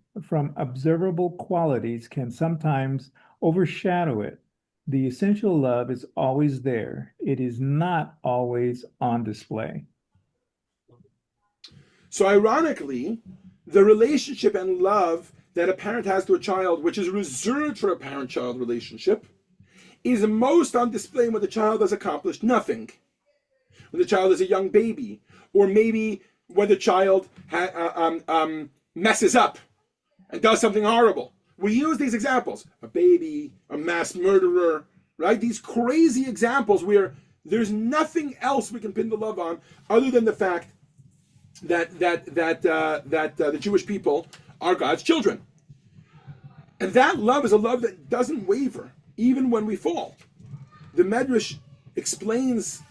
F: observable qualities can sometimes overshadow it. The essential love is always there. It is not always on display.
A: So ironically, the relationship and love that a parent has to a child, which is reserved for a parent-child relationship, is most on display when the child has accomplished nothing. When the child is a young baby, or maybe when the child messes up and does something horrible. We use these examples: a baby, a mass murderer, right? These crazy examples where there's nothing else we can pin the love on other than the fact that the Jewish people are God's children. And that love is a love that doesn't waver, even when we fall. The Medrash explains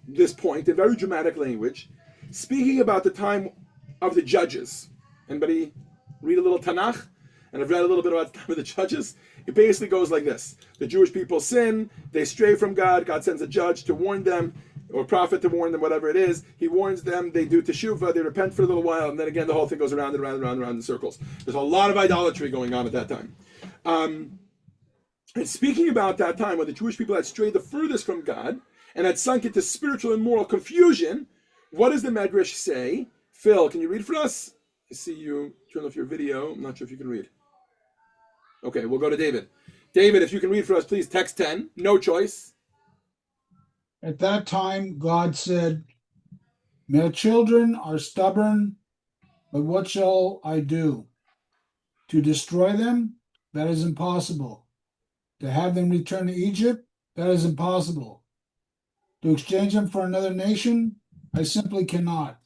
A: this point in very dramatic language, speaking about the time of the judges. Anybody read a little Tanakh? And I've read a little bit about the time of the judges. It basically goes like this: the Jewish people sin, they stray from God, God sends a judge to warn them, or prophet to warn them, whatever it is. He warns them, they do teshuvah, they repent for a little while, and then again the whole thing goes around and around and around and around in circles. There's a lot of idolatry going on at that time. And speaking about that time when the Jewish people had strayed the furthest from God and had sunk into spiritual and moral confusion, what does the Medrash say? Phil, can you read for us? I see you turn off your video. I'm not sure if you can read. Okay, we'll go to David. David, if you can read for us, please, text 10, no choice.
C: At that time, God said, "My children are stubborn, but what shall I do? To destroy them? That is impossible. To have them return to Egypt? That is impossible. To exchange them for another nation? I simply cannot."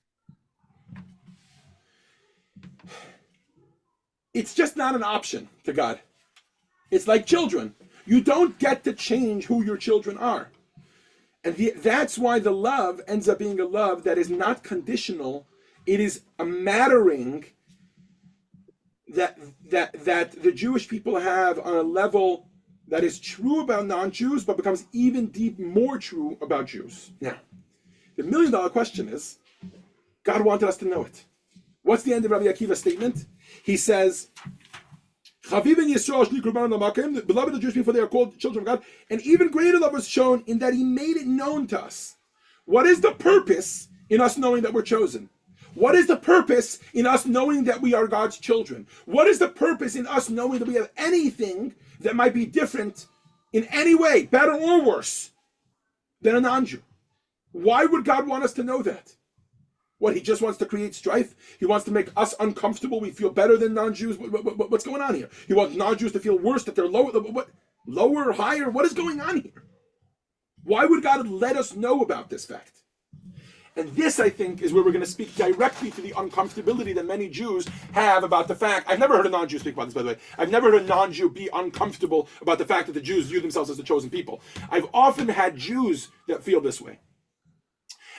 A: It's just not an option to God. It's like children. You don't get to change who your children are. And that's why the love ends up being a love that is not conditional. It is a mattering that the Jewish people have on a level that is true about non-Jews, but becomes even more true about Jews. Now, the million-dollar question is, God wanted us to know it. What's the end of Rabbi Akiva's statement? He says, beloved of the Jewish people, they are called children of God. And even greater love was shown in that he made it known to us. What is the purpose in us knowing that we're chosen? What is the purpose in us knowing that we are God's children? What is the purpose in us knowing that we have anything that might be different in any way, better or worse, than a non-Jew? Why would God want us to know that? What, he just wants to create strife? He wants to make us uncomfortable. We feel better than non-Jews. What's going on here? He wants non-Jews to feel worse, that they're lower, lower or higher? What is going on here? Why would God let us know about this fact? And this, I think, is where we're going to speak directly to the uncomfortability that many Jews have about the fact. I've never heard a non-Jew speak about this, by the way. I've never heard a non-Jew be uncomfortable about the fact that the Jews view themselves as the chosen people. I've often had Jews that feel this way.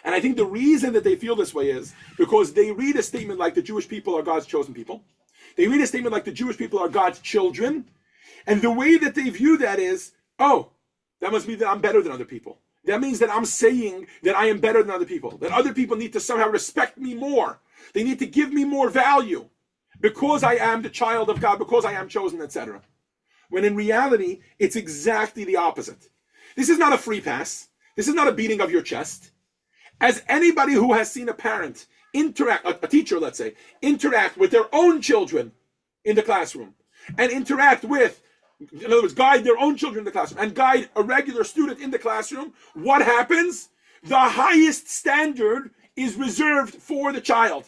A: And I think the reason that they feel this way is because they read a statement like the Jewish people are God's chosen people. They read a statement like the Jewish people are God's children. And the way that they view that is, oh, that must mean that I'm better than other people. That means that I'm saying that I am better than other people. That other people need to somehow respect me more. They need to give me more value because I am the child of God, because I am chosen, etc. When in reality, it's exactly the opposite. This is not a free pass. This is not a beating of your chest. As anybody who has seen a parent interact, a teacher, let's say, interact with their own children in the classroom and interact with, in other words, guide their own children in the classroom and guide a regular student in the classroom, what happens? The highest standard is reserved for the child.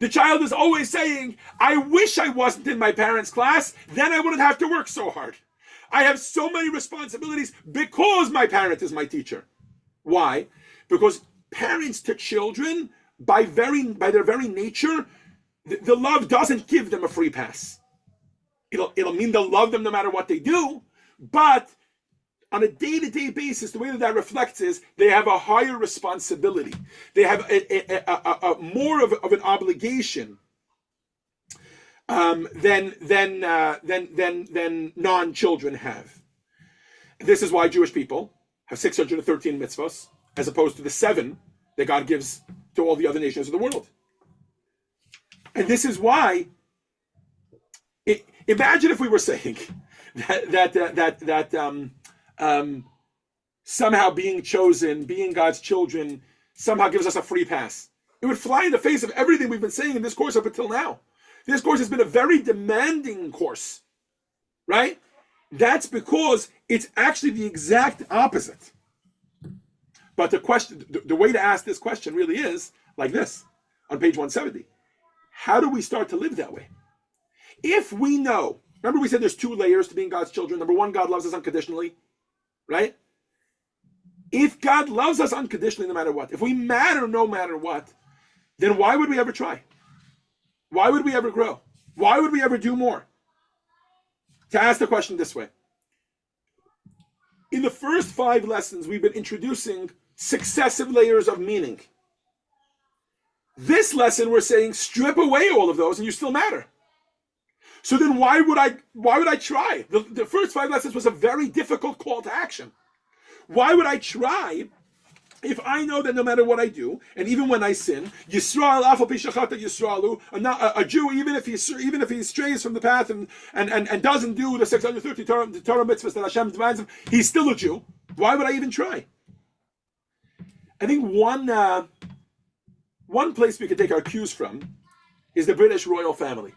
A: The child is always saying, I wish I wasn't in my parents' class, then I wouldn't have to work so hard. I have so many responsibilities because my parent is my teacher. Why? Because parents to children, by their very nature, the love doesn't give them a free pass. It'll mean they'll love them no matter what they do, but on a day-to-day basis, the way that reflects is they have a higher responsibility. They have a more of an obligation than non-children have. This is why Jewish people have 613 mitzvahs, as opposed to the 7 that God gives to all the other nations of the world. And this is why, imagine if we were saying that somehow being chosen, being God's children, somehow gives us a free pass. It would fly in the face of everything we've been saying in this course up until now. This course has been a very demanding course, right? That's because it's actually the exact opposite. But the question, the way to ask this question really is like this, on page 170. How do we start to live that way? If we know, remember we said there's 2 layers to being God's children. Number 1, God loves us unconditionally, right? If God loves us unconditionally no matter what, if we matter no matter what, then why would we ever try? Why would we ever grow? Why would we ever do more? To ask the question this way. In the first 5 lessons, we've been introducing successive layers of meaning. This lesson, we're saying strip away all of those and you still matter. So then why would I try? The first 5 lessons was a very difficult call to action. Why would I try if I know that no matter what I do, and even when I sin, Yisrael afal pi shachata Yisraelu, a Jew, even if he strays from the path and doesn't do the 630 Torah mitzvahs that Hashem demands him, he's still a Jew. Why would I even try? I think one place we could take our cues from is the British royal family.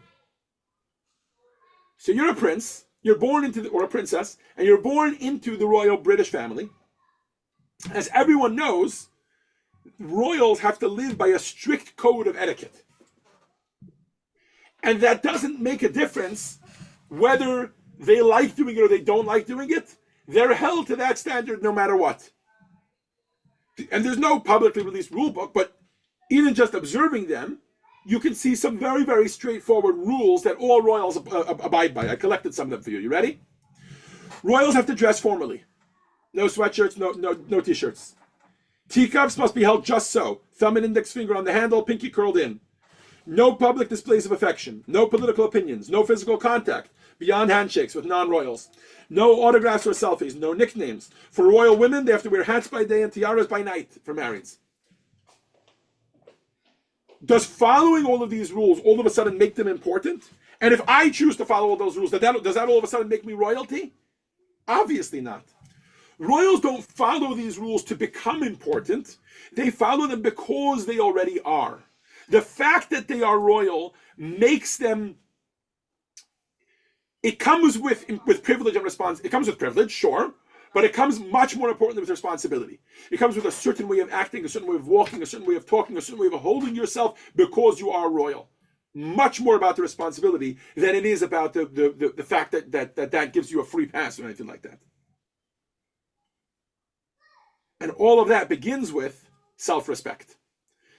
A: So you're a prince, you're born into or a princess, and you're born into the royal British family. As everyone knows, royals have to live by a strict code of etiquette. And that doesn't make a difference whether they like doing it or they don't like doing it. They're held to that standard no matter what. And there's no publicly released rule book, but even just observing them, you can see some very, very straightforward rules that all royals abide by. I collected some of them for you. You ready? Royals have to dress formally. No sweatshirts, no t-shirts. Teacups must be held just so. Thumb and index finger on the handle, pinky curled in. No public displays of affection. No political opinions. No physical contact beyond handshakes with non-royals. No autographs or selfies. No nicknames. For royal women, they have to wear hats by day and tiaras by night for marrieds. Does following all of these rules all of a sudden make them important? And if I choose to follow all those rules, does that all of a sudden make me royalty? Obviously not. Royals don't follow these rules to become important. They follow them because they already are. The fact that they are royal makes them, it comes with privilege and response. It comes with privilege, sure, but it comes much more importantly with responsibility. It comes with a certain way of acting, a certain way of walking, a certain way of talking, a certain way of holding yourself because you are royal. Much more about the responsibility than it is about the fact that gives you a free pass or anything like that. And all of that begins with self-respect.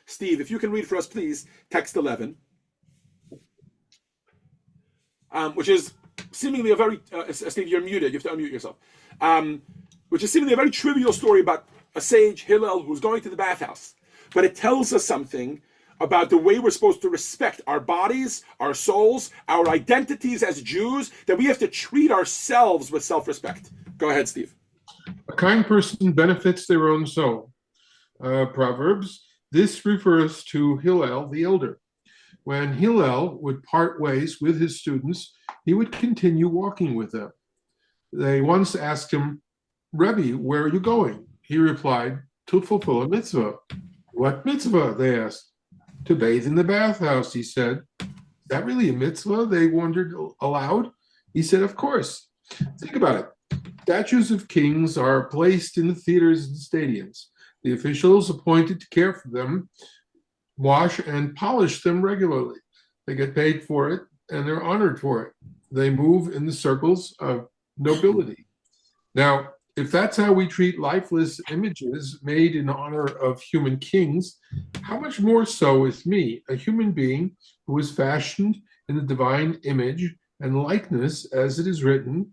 A: Steve, if you can read for us, please, text 11, which is seemingly a very, Steve, you're muted, you have to unmute yourself, which is seemingly a very trivial story about a sage, Hillel, who's going to the bathhouse. But it tells us something about the way we're supposed to respect our bodies, our souls, our identities as Jews, that we have to treat ourselves with self-respect. Go ahead, Steve.
E: A kind person benefits their own soul. Proverbs. This refers to Hillel the elder. When Hillel would part ways with his students, he would continue walking with them. They once asked him, Rebbe, where are you going? He replied, to fulfill a mitzvah. What mitzvah? They asked. To bathe in the bathhouse, he said. Is that really a mitzvah? They wondered aloud. He said, of course. Think about it. Statues of kings are placed in the theaters and stadiums. The officials appointed to care for them wash and polish them regularly. They get paid for it, and they're honored for it. They move in the circles of nobility. Now, if that's how we treat lifeless images made in honor of human kings, how much more so with me, a human being who was fashioned in the divine image and likeness, as it is written,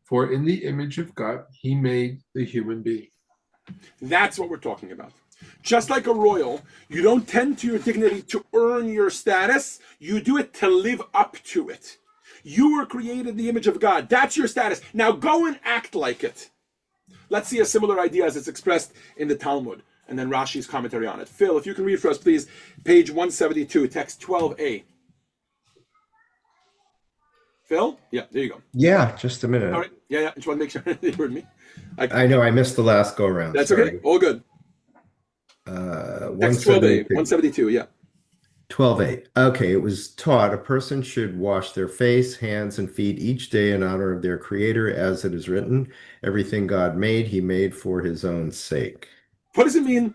E: for in the image of God, he made the human being.
A: That's what we're talking about. Just like a royal, you don't tend to your dignity to earn your status. You do it to live up to it. You were created in the image of God. That's your status. Now go and act like it. Let's see a similar idea as it's expressed in the Talmud, and then Rashi's commentary on it. Phil, if you can read for us, please, page 172, text 12a. Phil? Yeah, there you go.
H: Yeah, just a minute.
A: All right. Yeah. Just want to make sure you heard me.
H: I know I missed the last go around.
A: That's
H: Sorry.
A: okay. All good. Text 12a, 172, yeah.
H: 12a. Okay, it was taught a person should wash their face, hands, and feet each day in honor of their creator, as it is written, everything God made, he made for his own sake.
A: What does it mean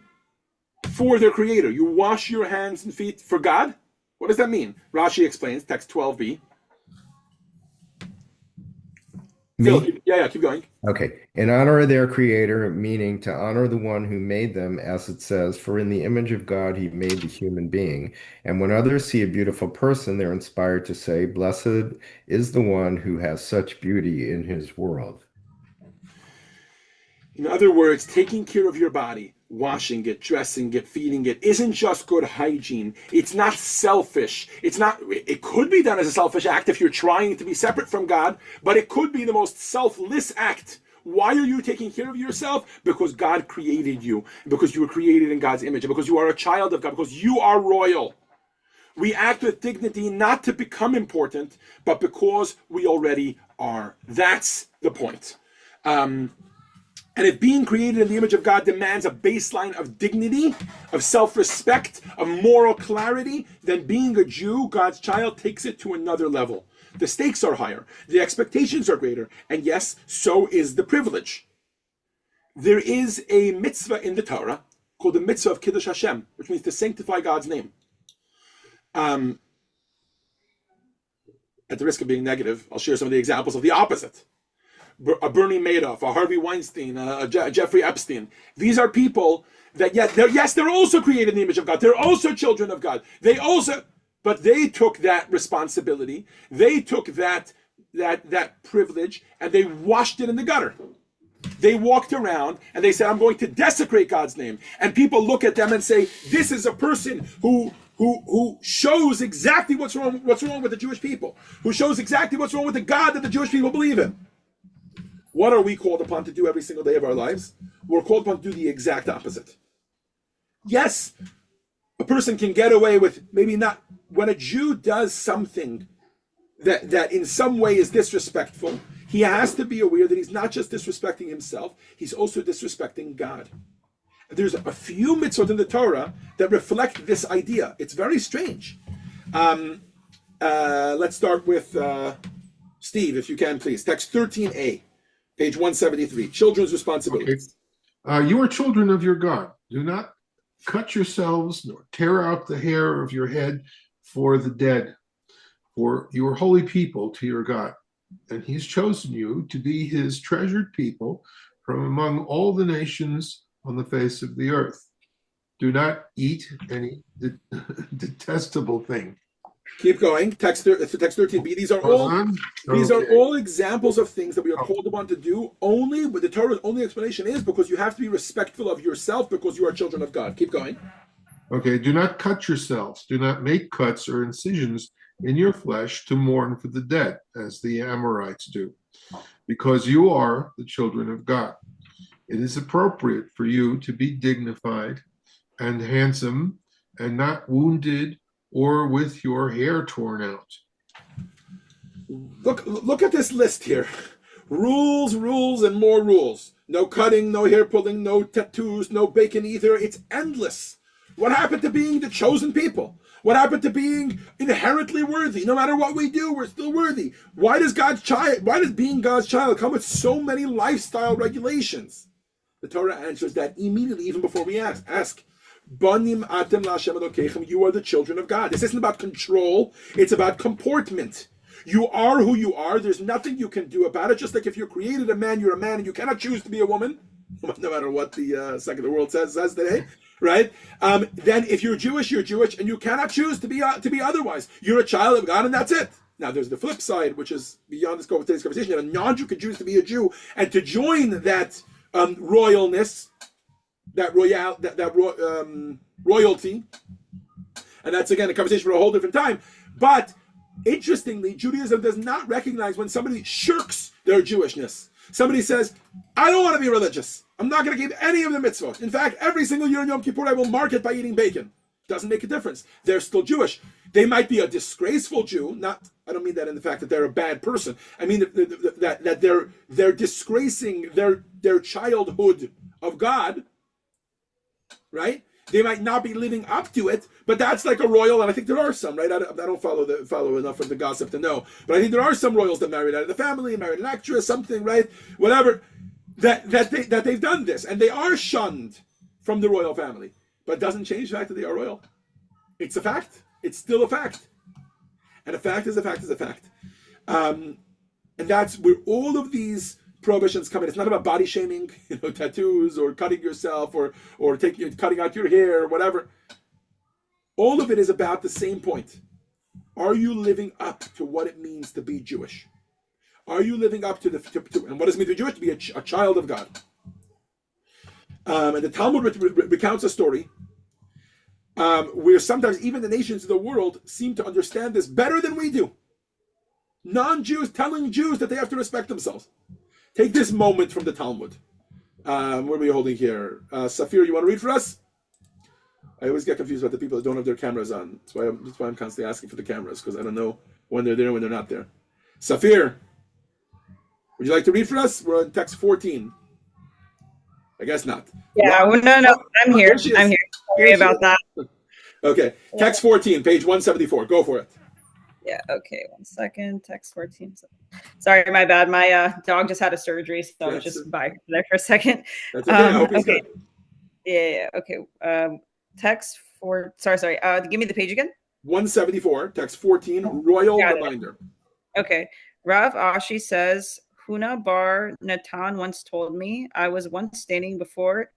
A: for their creator? You wash your hands and feet for God? What does that mean? Rashi explains, text 12b.
H: Me?
A: Phil, yeah, keep going.
H: Okay. In honor of their creator, meaning to honor the one who made them, as it says, for in the image of God he made the human being. And when others see a beautiful person, they're inspired to say, blessed is the one who has such beauty in his world.
A: In other words, taking care of your body, washing it, dressing it, feeding it, isn't just good hygiene. It's not selfish. It could be done as a selfish act if you're trying to be separate from God, but it could be the most selfless act. Why are you taking care of yourself? Because God created you, because you were created in God's image, because you are a child of God, because you are royal. We act with dignity not to become important, but because we already are. That's the point. And if being created in the image of God demands a baseline of dignity, of self-respect, of moral clarity, then being a Jew, God's child, takes it to another level. The stakes are higher, the expectations are greater, and yes, so is the privilege. There is a mitzvah in the Torah called the mitzvah of Kiddush Hashem, which means to sanctify God's name. At the risk of being negative, I'll share some of the examples of the opposite. A Bernie Madoff, a Harvey Weinstein, a Jeffrey Epstein. These are people that, they're also created in the image of God. They're also children of God. But they took that responsibility. They took that privilege and they washed it in the gutter. They walked around and they said, I'm going to desecrate God's name. And people look at them and say, this is a person who shows exactly what's wrong with the Jewish people, who shows exactly what's wrong with the God that the Jewish people believe in. What are we called upon to do every single day of our lives? We're called upon to do the exact opposite. Yes, a person can get away with maybe not, when a Jew does something that in some way is disrespectful, he has to be aware that he's not just disrespecting himself, he's also disrespecting God. There's a few mitzvot in the Torah that reflect this idea. It's very strange. Let's start with Steve, if you can, please. Text 13a. Page 173, children's responsibilities.
E: Okay. You are children of your God. Do not cut yourselves nor tear out the hair of your head for the dead, for you are holy people to your God. And he's chosen you to be his treasured people from among all the nations on the face of the earth. Do not eat any detestable thing.
A: Keep going. Text 13b. These are all examples of things that we are called upon to do. Only, but the Torah's only explanation is because you have to be respectful of yourself because you are children of God. Keep going.
E: Okay. Do not cut yourselves. Do not make cuts or incisions in your flesh to mourn for the dead, as the Amorites do, because you are the children of God. It is appropriate for you to be dignified and handsome and not wounded or with your hair torn out.
A: Look at this list here. Rules, and more rules. No cutting, no hair pulling, no tattoos, no bacon either. It's endless. What happened to being the chosen people? What happened to being inherently worthy? No matter what we do, we're still worthy. Why does being God's child come with so many lifestyle regulations? The Torah answers that immediately, even before we ask. Banim atem la'Hashem Elokeichem, you are the children of God. This isn't about control, it's about comportment. You are who you are, there's nothing you can do about it. Just like if you're created a man, you're a man, and you cannot choose to be a woman, no matter what the secular world says today, right? Then if you're Jewish, and you cannot choose to be otherwise. You're a child of God, and that's it. Now there's the flip side, which is beyond the scope of today's conversation. A non-Jew can choose to be a Jew, and to join that royalness, royalty, and that's again a conversation for a whole different time. But interestingly, Judaism does not recognize when somebody shirks their Jewishness. Somebody says, I don't want to be religious. I'm not going to keep any of the mitzvot. In fact, every single year in Yom Kippur, I will mark it by eating bacon. Doesn't make a difference. They're still Jewish. They might be a disgraceful Jew. I don't mean that in the fact that they're a bad person. I mean that they're disgracing their childhood of God, right? They might not be living up to it, but that's like a royal, and I think there are some, right? I don't follow enough of the gossip to know, but I think there are some royals that married out of the family, married an actress, something, right? Whatever, that they've done this, and they are shunned from the royal family, but it doesn't change the fact that they are royal. It's a fact. It's still a fact, and a fact is a fact is a fact, and that's where all of these prohibitions come in. It's not about body shaming, tattoos or cutting yourself or cutting out your hair or whatever. All of it is about the same point. Are you living up to what it means to be Jewish? Are you living up to and what does it mean to be Jewish? To be a child of God. And the Talmud recounts a story where sometimes even the nations of the world seem to understand this better than we do. Non-Jews telling Jews that they have to respect themselves. Take this moment from the Talmud. What are we holding here? Safir, you want to read for us? I always get confused about the people that don't have their cameras on. That's why I'm constantly asking for the cameras, because I don't know when they're there and when they're not there. Safir, would you like to read for us? We're on text 14. I guess not.
G: Yeah,
A: Rob,
G: no, I'm here. I'm here. Sorry about that.
A: Okay, text 14, page 174. Go for it.
G: Yeah, okay, 1 second. Text 14. Sorry, my bad. My dog just had a surgery, so I was just by there for a second.
A: That's okay. I hope he's good.
G: Yeah, okay. Text 4. Sorry. Give me the page again.
A: 174, text 14, royal reminder.
G: Okay. Rav Ashi says, Huna Bar Natan once told me, I was once standing before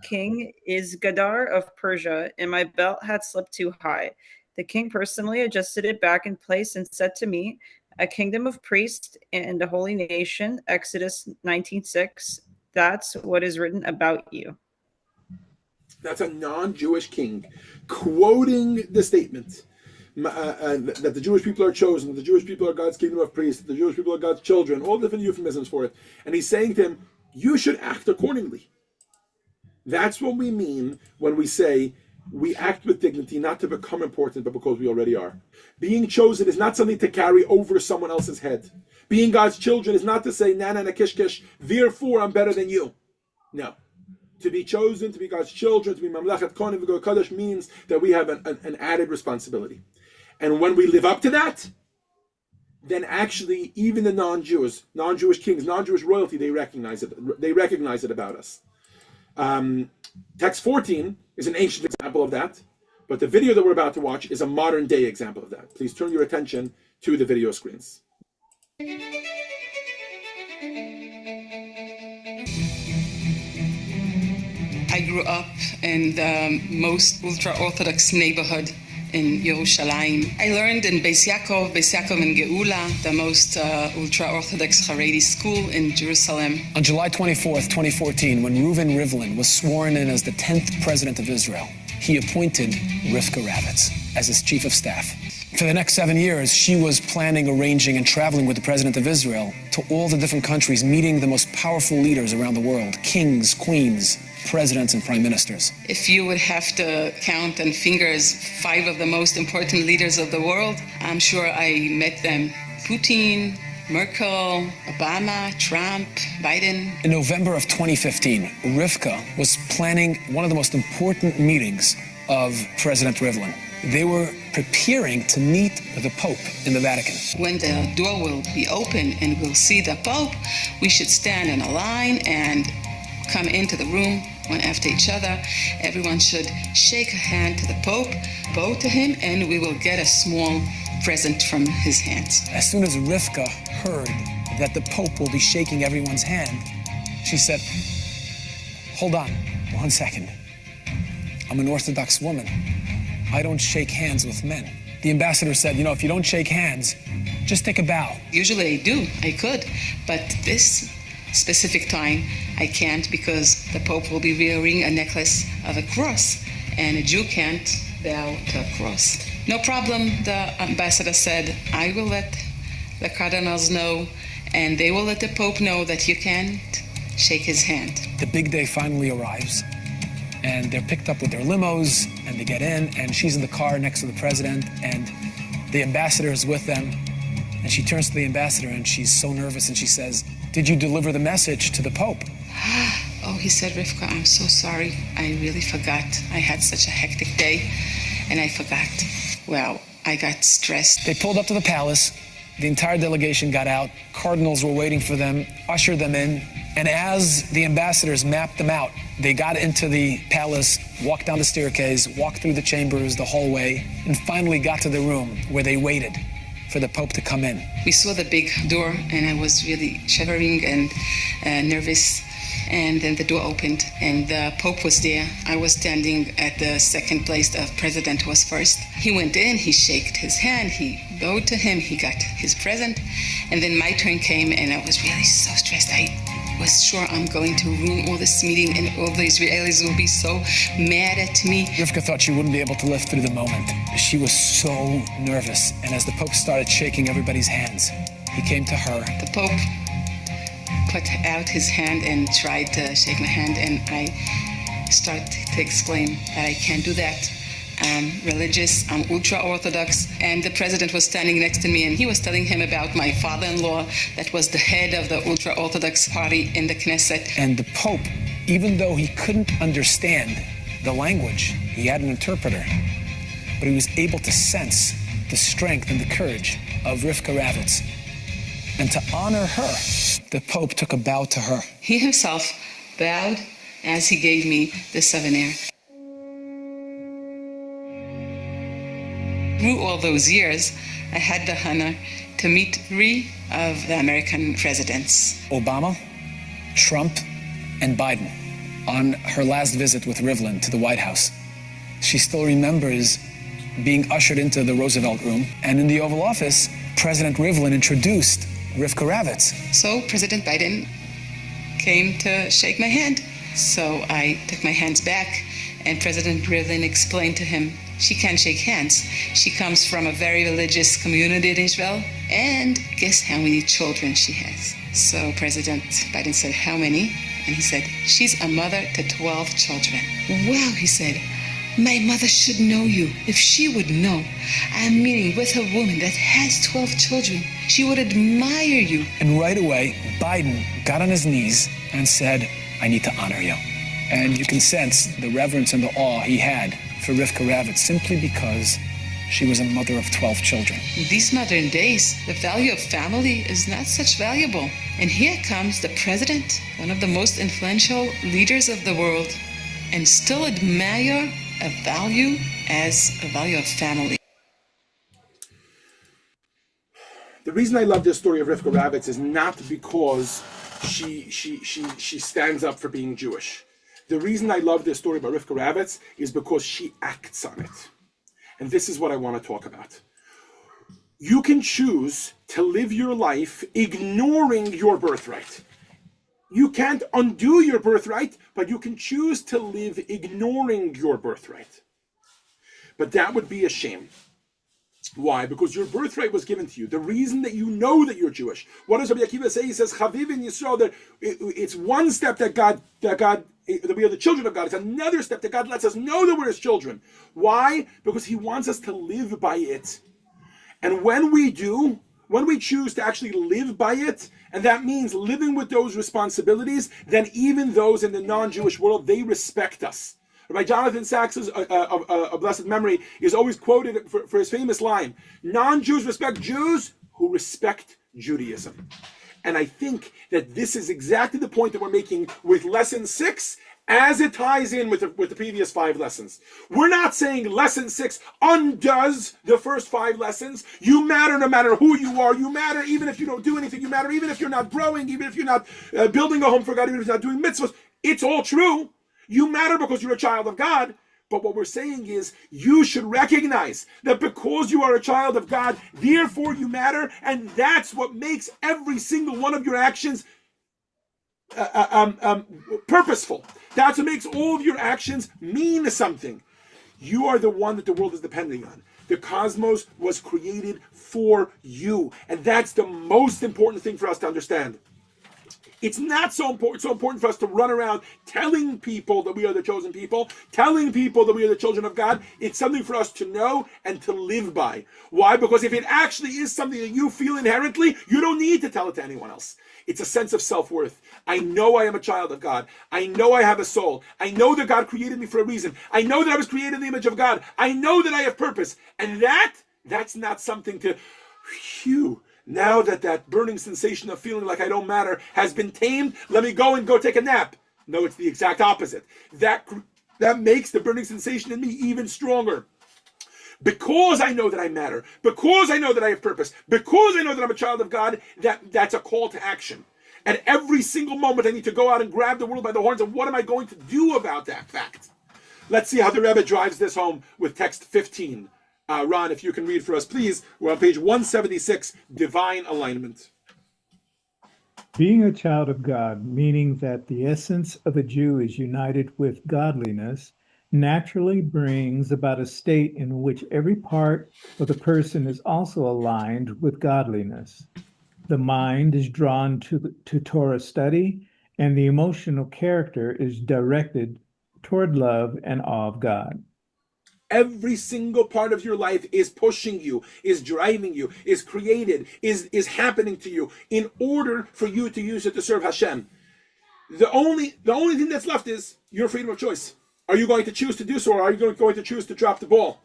G: King Isgadar of Persia, and my belt had slipped too high. The king personally adjusted it back in place and said to me, a kingdom of priests and a holy nation, Exodus 19:6. That's what is written about you.
A: That's a non-Jewish king quoting the statement that the Jewish people are chosen, that the Jewish people are God's kingdom of priests, that the Jewish people are God's children, all different euphemisms for it. And he's saying to him, you should act accordingly. That's what we mean when we say we act with dignity, not to become important, but because we already are. Being chosen is not something to carry over someone else's head. Being God's children is not to say, na na na kish kish, therefore I'm better than you. No. To be chosen, to be God's children, to be Mamlachat Kohen V'Go Kadosh means that we have an added responsibility. And when we live up to that, then actually even the non-Jewish kings, non-Jewish royalty, they recognize it. They recognize it about us. Text 14 is an ancient example of that, but the video that we're about to watch is a modern day example of that. Please turn your attention to the video screens.
I: I grew up in the most ultra-Orthodox neighborhood in Yerushalayim. I learned in Beis Yaakov and Geula, the most ultra-Orthodox Haredi school in Jerusalem.
J: On July 24th, 2014, when Reuven Rivlin was sworn in as the 10th president of Israel, he appointed Rivka Ravitz as his chief of staff. For the next 7 years, she was planning, arranging, and traveling with the president of Israel to all the different countries, meeting the most powerful leaders around the world, kings, queens, presidents, and prime ministers.
I: If you would have to count on fingers 5 of the most important leaders of the world, I'm sure I met them. Putin, Merkel, Obama, Trump, Biden.
J: In November of 2015, Rivka was planning one of the most important meetings of President Rivlin. They were preparing to meet the Pope in the Vatican.
I: When the door will be open and we'll see the Pope, we should stand in a line and come into the room one after each other. Everyone should shake a hand to the Pope, bow to him, and we will get a small present from his hands.
J: As soon as Rivka heard that the Pope will be shaking everyone's hand, she said, hold on 1 second. I'm an Orthodox woman. I don't shake hands with men. The ambassador said, if you don't shake hands, just take a bow.
I: Usually I could, but this specific time I can't, because the Pope will be wearing a necklace of a cross, and a Jew can't bow to a cross. No problem, the ambassador said, I will let the cardinals know, and they will let the Pope know that you can't shake his hand.
J: The big day finally arrives, and they're picked up with their limos, and they get in, and she's in the car next to the president, and the ambassador is with them, and she turns to the ambassador, and she's so nervous, and she says, "Did you deliver the message to the Pope?"
I: Oh, he said, Rivka, I'm so sorry. I really forgot. I had such a hectic day, and I forgot. Well, I got stressed.
J: They pulled up to the palace. The entire delegation got out. Cardinals were waiting for them, ushered them in. And as the ambassadors mapped them out, they got into the palace, walked down the staircase, walked through the chambers, the hallway, and finally got to the room where they waited for the Pope to come in.
I: We saw the big door, and I was really shivering and nervous. And then the door opened, and the Pope was there. I was standing at the second place. The president was first. He went in, he shook his hand, he bowed to him, he got his present. And then my turn came, and I was really so stressed. I was sure I'm going to ruin all this meeting, and all the Israelis will be so mad at me.
J: Rivka thought she wouldn't be able to live through the moment. She was so nervous. And as the Pope started shaking everybody's hands, he came to her.
I: The Pope put out his hand and tried to shake my hand, and I started to exclaim that I can't do that. I'm religious, I'm ultra-Orthodox, and the president was standing next to me, and he was telling him about my father-in-law that was the head of the ultra-Orthodox party in the Knesset.
J: And the Pope, even though he couldn't understand the language, he had an interpreter, but he was able to sense the strength and the courage of Rivka Ravitz. And to honor her, the Pope took a bow to her.
I: He himself bowed as he gave me the souvenir. Through all those years, I had the honor to meet 3 of the American presidents.
J: Obama, Trump, and Biden on her last visit with Rivlin to the White House. She still remembers being ushered into the Roosevelt room, and in the Oval Office, President Rivlin introduced Rivka Ravitz.
I: So President Biden came to shake my hand. So I took my hands back, and President Rivlin explained to him, she can't shake hands. She comes from a very religious community in Israel, and guess how many children she has? So President Biden said, how many? And he said, she's a mother to 12 children. Wow, he said, my mother should know you. If she would know I'm meeting with a woman that has 12 children, she would admire you.
J: And right away, Biden got on his knees and said, I need to honor you. And you can sense the reverence and the awe he had for Rivka Ravitz simply because she was a mother of 12 children.
I: In these modern days, the value of family is not such valuable. And here comes the president, one of the most influential leaders of the world, and still admire a value as a value of family.
A: The reason I love this story of Rivka Ravitz is not because she stands up for being Jewish. The reason I love this story about Rivka Ravitz is because she acts on it. And this is what I want to talk about. You can choose to live your life ignoring your birthright. You can't undo your birthright, but you can choose to live ignoring your birthright. But that would be a shame. Why? Because your birthright was given to you. The reason that you know that you're Jewish. What does Rabbi Akiva say? He says, Chaviv in Yisrael, that it's one step that we are the children of God. It's another step that God lets us know that we're His children. Why? Because He wants us to live by it. And when we do, when we choose to actually live by it, and that means living with those responsibilities, then even those in the non-Jewish world, they respect us. Rabbi Jonathan Sachs, of blessed memory, is always quoted for his famous line, non-Jews respect Jews who respect Judaism. And I think that this is exactly the point that we're making with lesson 6 as it ties in with the previous 5 lessons. We're not saying lesson 6 undoes the first 5 lessons. You matter no matter who you are. You matter even if you don't do anything. You matter even if you're not growing, even if you're not building a home for God, even if you're not doing mitzvahs. It's all true. You matter because you're a child of God. But what we're saying is you should recognize that because you are a child of God, therefore you matter. And that's what makes every single one of your actions purposeful. That's what makes all of your actions mean something. You are the one that the world is depending on. The cosmos was created for you. And that's the most important thing for us to understand. It's not so important for us to run around telling people that we are the chosen people, telling people that we are the children of God. It's something for us to know and to live by. Why? Because if it actually is something that you feel inherently, you don't need to tell it to anyone else. It's a sense of self-worth. I know I am a child of God. I know I have a soul. I know that God created me for a reason. I know that I was created in the image of God. I know that I have purpose. And that's not something to, phew, now that burning sensation of feeling like I don't matter has been tamed, let me go take a nap. No, it's the exact opposite. That makes the burning sensation in me even stronger. Because I know that I matter, because I know that I have purpose, because I know that I'm a child of God, that's a call to action. At every single moment, I need to go out and grab the world by the horns, and what am I going to do about that fact? Let's see how the Rebbe drives this home with text 15. Ron, if you can read for us, please. We're on page 176, Divine Alignment.
F: Being a child of God, meaning that the essence of a Jew is united with godliness, naturally brings about a state in which every part of the person is also aligned with godliness. The mind is drawn to Torah study, and the emotional character is directed toward love and awe of God.
A: Every single part of your life is pushing you, is driving you, is created, is happening to you in order for you to use it to serve Hashem. The only thing that's left is your freedom of choice. Are you going to choose to do so, or are you going to choose to drop the ball?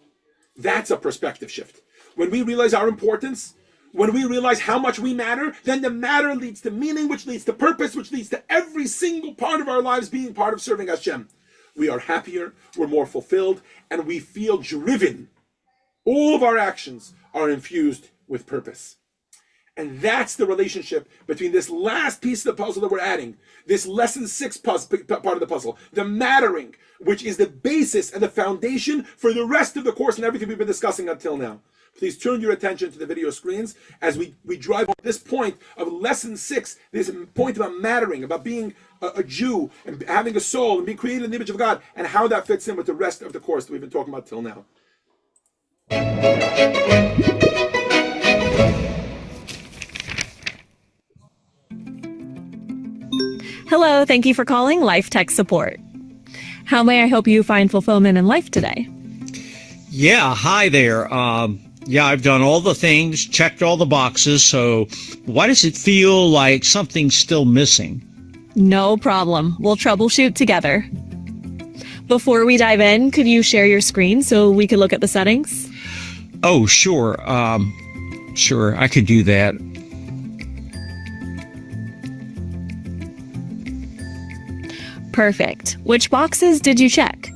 A: That's a perspective shift. When we realize our importance, when we realize how much we matter, then the matter leads to meaning, which leads to purpose, which leads to every single part of our lives being part of serving Hashem. We are happier, we're more fulfilled, and we feel driven. All of our actions are infused with purpose. And that's the relationship between this last piece of the puzzle that we're adding, this lesson 6 part of the puzzle, the mattering, which is the basis and the foundation for the rest of the course and everything we've been discussing until now. Please turn your attention to the video screens as we drive home this point of lesson 6, this point about mattering, about being a Jew and having a soul and being created in the image of God, and how that fits in with the rest of the course that we've been talking about till now.
K: Hello, thank you for calling Life Tech Support. How may I help you find fulfillment in life today?
L: Yeah, hi there. Yeah, I've done all the things, checked all the boxes, so why does it feel like something's still missing?
K: No problem. We'll troubleshoot together. Before we dive in, could you share your screen so we could look at the settings?
L: Oh, sure. Sure, I could do that.
K: Perfect. Which boxes did you check?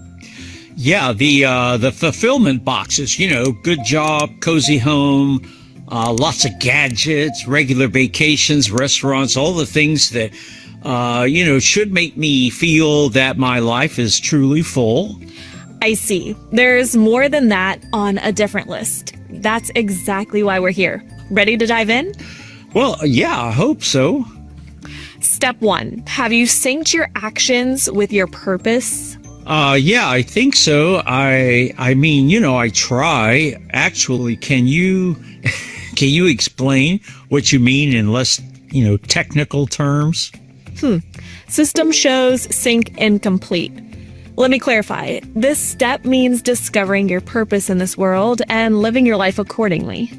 L: Yeah, the fulfillment boxes, you know, good job, cozy home, lots of gadgets, regular vacations, restaurants, all the things that, you know, should make me feel that my life is truly full.
K: I see. There's more than that on a different list. That's exactly why we're here. Ready to dive in?
L: Well, yeah, I hope so.
K: Step 1. Have you synced your actions with your purpose?
L: Yeah, I think so. I mean, you know, I try. Actually, can you explain what you mean in less, you know, technical terms?
K: System shows sync incomplete. Let me clarify. This step means discovering your purpose in this world and living your life accordingly.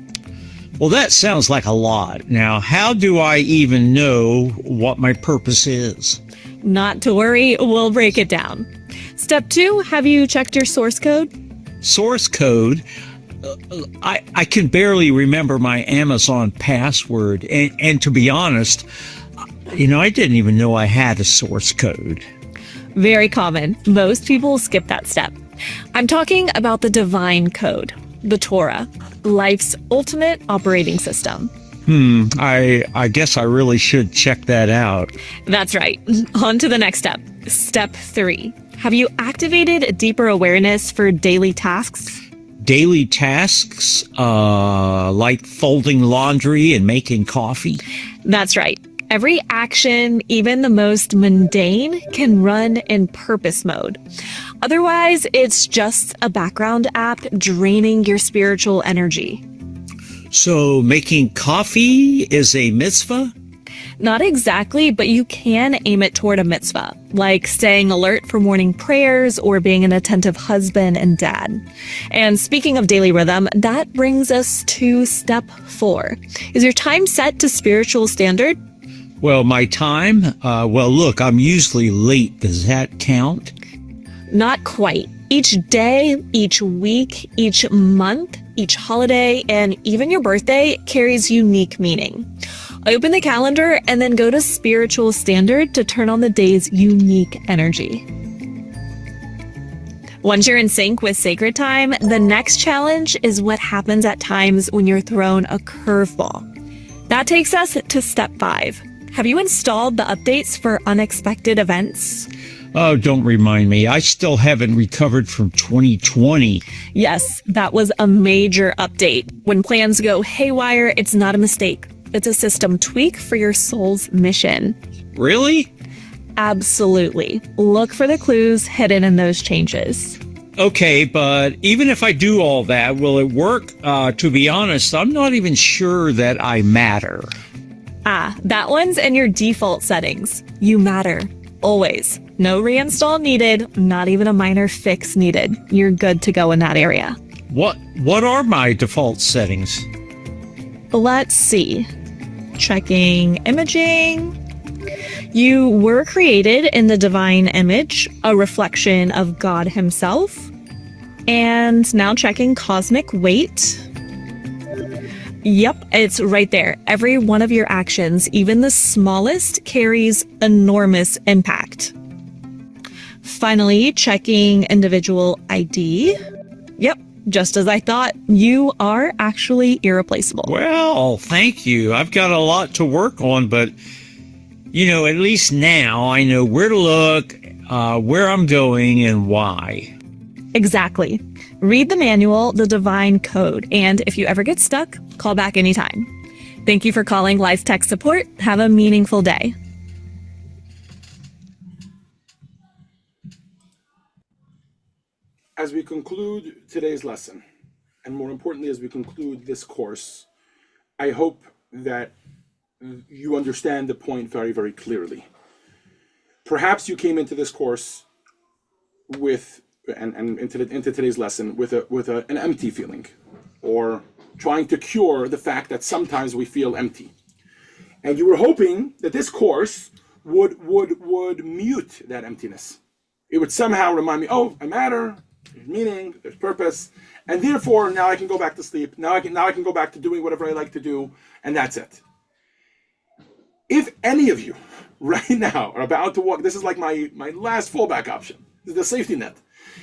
L: Well, that sounds like a lot. Now, how do I even know what my purpose is?
K: Not to worry, we'll break it down. Step 2, have you checked your source code?
L: Source code? I can barely remember my Amazon password. And to be honest, you know, I didn't even know I had a source code.
K: Very common. Most people skip that step. I'm talking about the divine code, the Torah, life's ultimate operating system.
L: I guess I really should check that out.
K: That's right. On to the next step. Step 3. Have you activated a deeper awareness for daily tasks?
L: Daily tasks, like folding laundry and making coffee?
K: That's right. Every action, even the most mundane, can run in purpose mode. Otherwise, it's just a background app draining your spiritual energy.
L: So making coffee is a mitzvah?
K: Not exactly, but you can aim it toward a mitzvah, like staying alert for morning prayers or being an attentive husband and dad. And speaking of daily rhythm, that brings us to step 4. Is your time set to spiritual standard?
L: Well, my time? Look, I'm usually late. Does that count?
K: Not quite. Each day, each week, each month, each holiday, and even your birthday carries unique meaning. Open the calendar and then go to spiritual standard to turn on the day's unique energy. Once you're in sync with sacred time, the next challenge is what happens at times when you're thrown a curveball. That takes us to step 5. Have you installed the updates for unexpected events?
L: Oh, don't remind me. I still haven't recovered from 2020.
K: Yes, that was a major update. When plans go haywire, it's not a mistake. It's a system tweak for your soul's mission.
L: Really?
K: Absolutely. Look for the clues hidden in those changes.
L: Okay, but even if I do all that, will it work? To be honest, I'm not even sure that I matter.
K: That one's in your default settings. You matter. Always. No reinstall needed, not even a minor fix needed. You're good to go in that area.
L: What are my default settings?
K: Let's see. Checking imaging. You were created in the divine image, a reflection of God himself. And now checking cosmic weight. Yep, it's right there. Every one of your actions, even the smallest, carries enormous impact. Finally, checking individual ID. Yep, just as I thought, you are actually irreplaceable.
L: Well, thank you. I've got a lot to work on, but, at least now I know where to look, where I'm going, and why.
K: Exactly. Read the manual, the divine code, and if you ever get stuck, call back anytime. Thank you for calling Life Tech Support. Have a meaningful day.
A: As we conclude today's lesson, and more importantly, as we conclude this course, I hope that you understand the point very, very clearly. Perhaps you came into this course with and into today's lesson with an empty feeling, or trying to cure the fact that sometimes we feel empty, and you were hoping that this course would mute that emptiness. It would somehow remind me, oh, I matter, there's meaning, there's purpose, and therefore now I can go back to sleep. Now I can go back to doing whatever I like to do, and that's it. If any of you right now are about to walk, this is like my last fallback option. This is the safety net.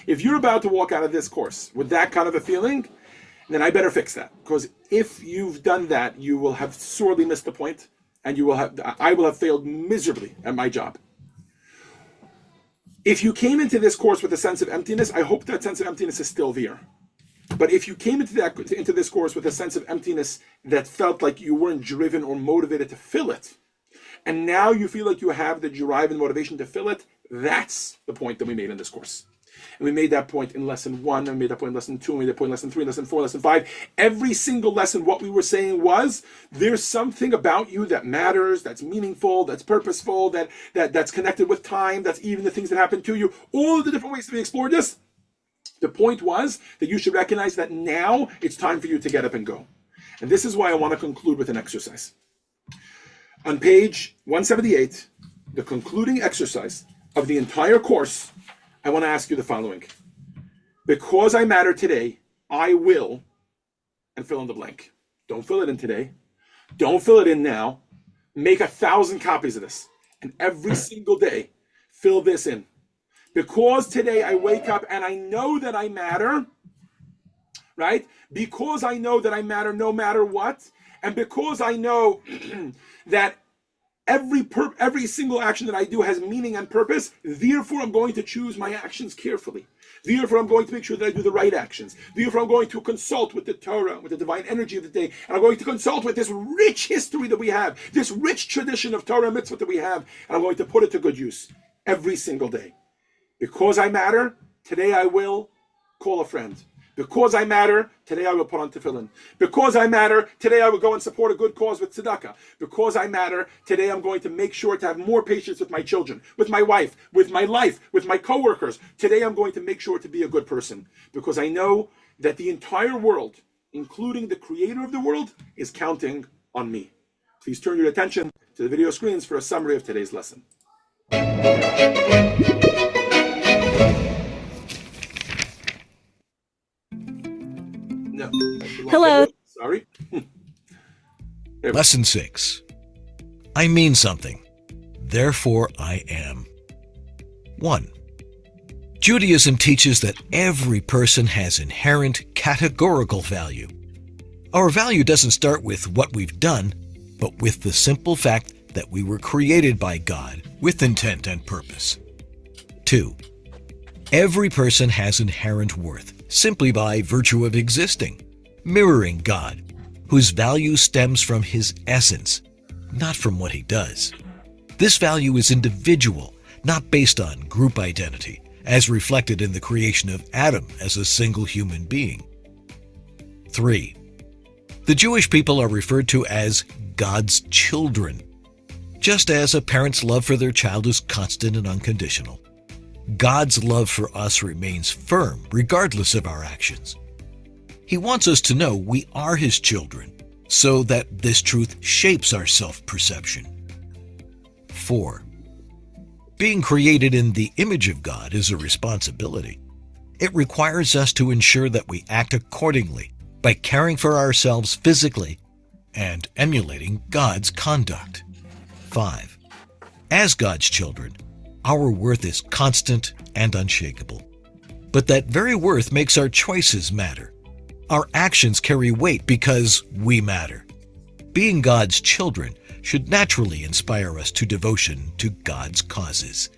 A: If you're about to walk out of this course with that kind of a feeling, then I better fix that. Because if you've done that, you will have sorely missed the point, and I will have failed miserably at my job. If you came into this course with a sense of emptiness, I hope that sense of emptiness is still there. But if you came into this course with a sense of emptiness that felt like you weren't driven or motivated to fill it, and now you feel like you have the drive and motivation to fill it, that's the point that we made in this course. And we made that point in lesson 1, and we made that point in lesson 2, and we made that point in lesson 3, lesson 4, lesson 5. Every single lesson, what we were saying was, there's something about you that matters, that's meaningful, that's purposeful, that's connected with time, that's even the things that happen to you. All of the different ways that we explored this. The point was that you should recognize that now it's time for you to get up and go. And this is why I want to conclude with an exercise. On page 178, the concluding exercise of the entire course, I want to ask you the following. Because I matter today, I will, and fill in the blank. Don't fill it in today. Don't fill it in now. Make 1,000 copies of this. And every single day, fill this in. Because today I wake up and I know that I matter, right? Because I know that I matter no matter what. And because I know that Every single action that I do has meaning and purpose. Therefore, I'm going to choose my actions carefully. Therefore, I'm going to make sure that I do the right actions. Therefore, I'm going to consult with the Torah, with the divine energy of the day. And I'm going to consult with this rich history that we have, this rich tradition of Torah mitzvah that we have. And I'm going to put it to good use every single day. Because I matter, today I will call a friend. Because I matter, today I will put on tefillin. Because I matter, today I will go and support a good cause with tzedakah. Because I matter, today I'm going to make sure to have more patience with my children, with my wife, with my life, with my coworkers. Today I'm going to make sure to be a good person. Because I know that the entire world, including the creator of the world, is counting on me. Please turn your attention to the video screens for a summary of today's lesson. No.
K: Hello.
A: Sorry.
M: Lesson 6. I mean something. Therefore I am. 1. Judaism teaches that every person has inherent categorical value. Our value doesn't start with what we've done, but with the simple fact that we were created by God with intent and purpose. 2. Every person has inherent worth simply by virtue of existing, mirroring God, whose value stems from his essence, not from what he does. This value is individual, not based on group identity, as reflected in the creation of Adam as a single human being. 3. The Jewish people are referred to as God's children. Just as a parent's love for their child is constant and unconditional, God's love for us remains firm regardless of our actions. He wants us to know we are his children, so that this truth shapes our self-perception. 4. Being created in the image of God is a responsibility. It requires us to ensure that we act accordingly by caring for ourselves physically and emulating God's conduct. 5. As God's children, our worth is constant and unshakable. But that very worth makes our choices matter. Our actions carry weight because we matter. Being God's children should naturally inspire us to devotion to God's causes.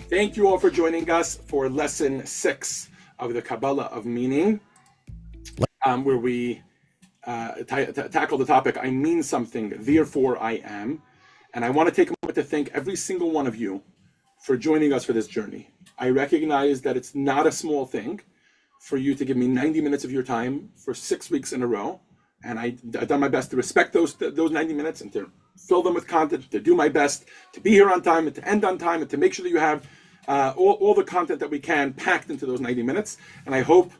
A: Thank you all for joining us for lesson 6 of the Kabbalah of Meaning, where we tackle the topic, I mean something, therefore I am. And I want to take a moment to thank every single one of you for joining us for this journey. I recognize that it's not a small thing for you to give me 90 minutes of your time for 6 weeks in a row. And I've done my best to respect those 90 minutes and to fill them with content, to do my best to be here on time and to end on time and to make sure that you have all the content that we can packed into those 90 minutes. And I hope,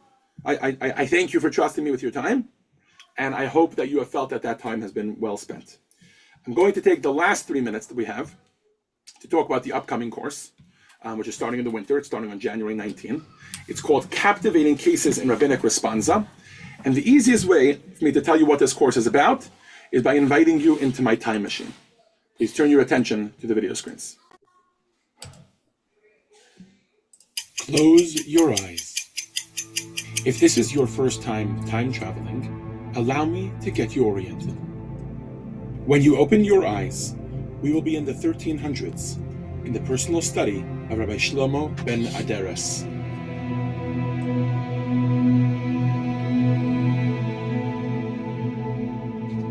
A: I thank you for trusting me with your time. And I hope that you have felt that that time has been well spent. I'm going to take the last 3 minutes that we have to talk about the upcoming course, which is starting in the winter. It's starting on January 19. It's called Captivating Cases in Rabbinic Responsa. And the easiest way for me to tell you what this course is about is by inviting you into my time machine. Please turn your attention to the video screens. Close your eyes. If this is your first time traveling, allow me to get you oriented. When you open your eyes, we will be in the 1300s, in the personal study of Rabbi Shlomo ben Aderes.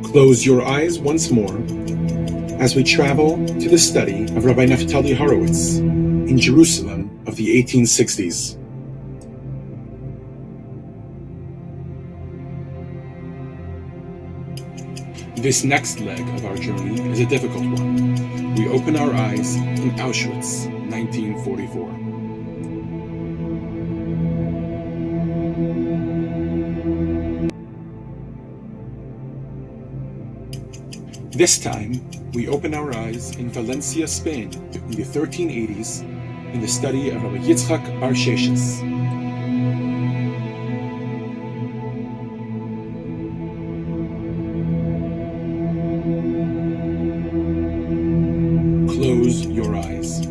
A: Close your eyes once more as we travel to the study of Rabbi Naftali Horowitz in Jerusalem of the 1860s. This next leg of our journey is a difficult one. We open our eyes in Auschwitz, 1944. This time, we open our eyes in Valencia, Spain, in the 1380s, in the study of Rabbi Yitzchak Bar Sheshes. Close your eyes.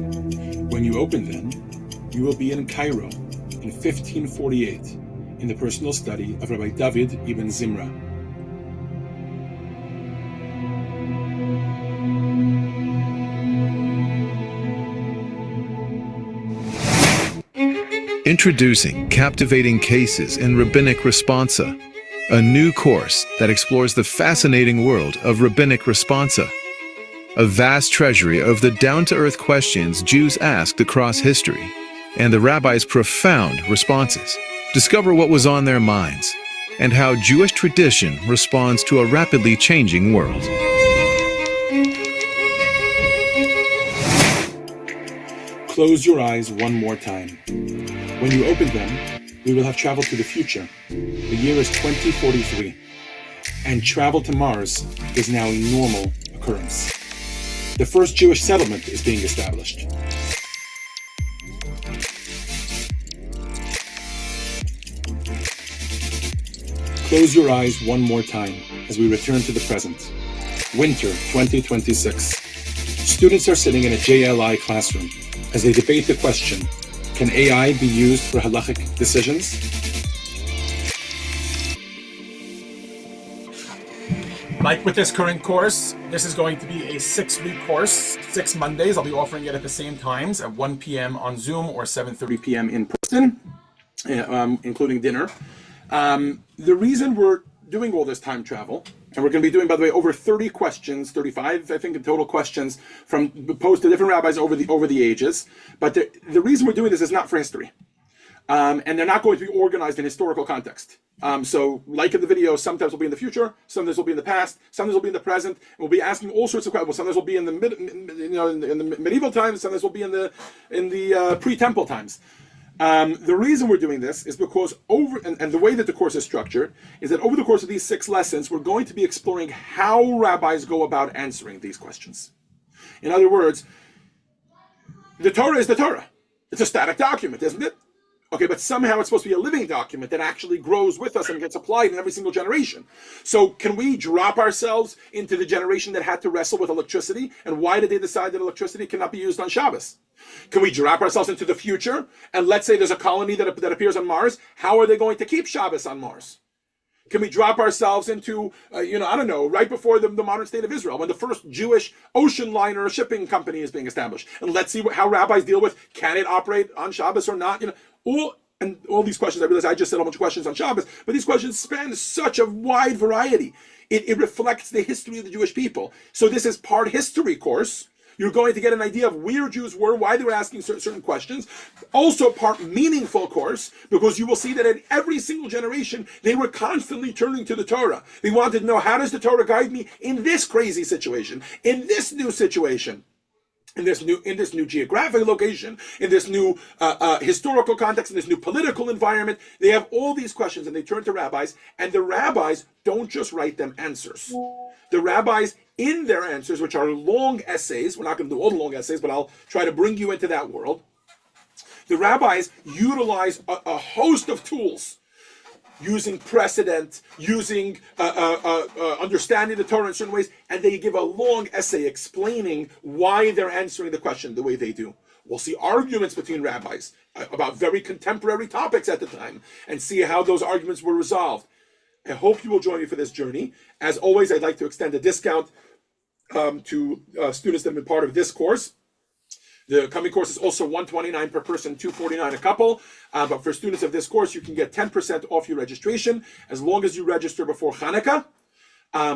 A: When you open them, you will be in Cairo in 1548 in the personal study of Rabbi David ibn Zimra.
N: Introducing Captivating Cases in Rabbinic Responsa, a new course that explores the fascinating world of Rabbinic Responsa, a vast treasury of the down-to-earth questions Jews asked across history, and the rabbis' profound responses. Discover what was on their minds, and how Jewish tradition responds to a rapidly changing world.
A: Close your eyes one more time. When you open them, we will have traveled to the future. The year is 2043, and travel to Mars is now a normal occurrence. The first Jewish settlement is being established. Close your eyes one more time as we return to the present. Winter 2026. Students are sitting in a JLI classroom as they debate the question, can AI be used for halachic decisions? Like with this current course, this is going to be a 6-week course, 6 Mondays. I'll be offering it at the same times at 1 p.m. on Zoom or 7:30 p.m. in person, including dinner. The reason we're doing all this time travel, and we're going to be doing, by the way, over 30 questions, 35, I think, in total questions from posed to different rabbis over the ages. But the reason we're doing this is not for history. And they're not going to be organized in historical context. So, like in the video, sometimes we'll be in the future, sometimes we'll be in the past, sometimes we'll be in the present. And we'll be asking all sorts of questions. Well, sometimes we'll be in the in the medieval times, sometimes we'll be in the pre-temple times. The reason we're doing this is because and the way that the course is structured is that over the course of these 6 lessons, we're going to be exploring how rabbis go about answering these questions. In other words, the Torah is the Torah. It's a static document, isn't it? Okay, but somehow it's supposed to be a living document that actually grows with us and gets applied in every single generation. So can we drop ourselves into the generation that had to wrestle with electricity? And why did they decide that electricity cannot be used on Shabbos? Can we drop ourselves into the future? And let's say there's a colony that appears on Mars. How are they going to keep Shabbos on Mars? Can we drop ourselves into, I don't know, right before the modern state of Israel, when the first Jewish ocean liner shipping company is being established? And let's see how rabbis deal with, can it operate on Shabbos or not? All these questions, I realize I just said a bunch of questions on Shabbos, but these questions span such a wide variety. It reflects the history of the Jewish people. So this is part history course. You're going to get an idea of where Jews were, why they were asking certain questions. Also part meaningful course, because you will see that in every single generation, they were constantly turning to the Torah. They wanted to know, how does the Torah guide me in this crazy situation, in this new situation? In this new geographic location, in this new historical context, in this new political environment, they have all these questions, and they turn to rabbis, and the rabbis don't just write them answers. The rabbis, in their answers, which are long essays, we're not going to do all the long essays, but I'll try to bring you into that world. The rabbis utilize a host of tools, using precedent, using understanding the Torah in certain ways, and they give a long essay explaining why they're answering the question the way they do. We'll see arguments between rabbis about very contemporary topics at the time, and see how those arguments were resolved. I hope you will join me for this journey. As always, I'd like to extend a discount to students that have been part of this course. The coming course is also $129 per person, $249 a couple. But for students of this course, you can get 10% off your registration as long as you register before Hanukkah,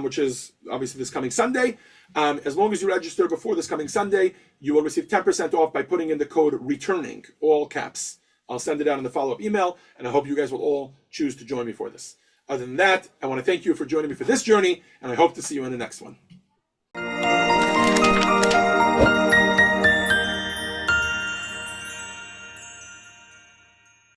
A: which is obviously this coming Sunday. As long as you register before this coming Sunday, you will receive 10% off by putting in the code RETURNING, all caps. I'll send it out in the follow-up email, and I hope you guys will all choose to join me for this. Other than that, I want to thank you for joining me for this journey, and I hope to see you in the next one.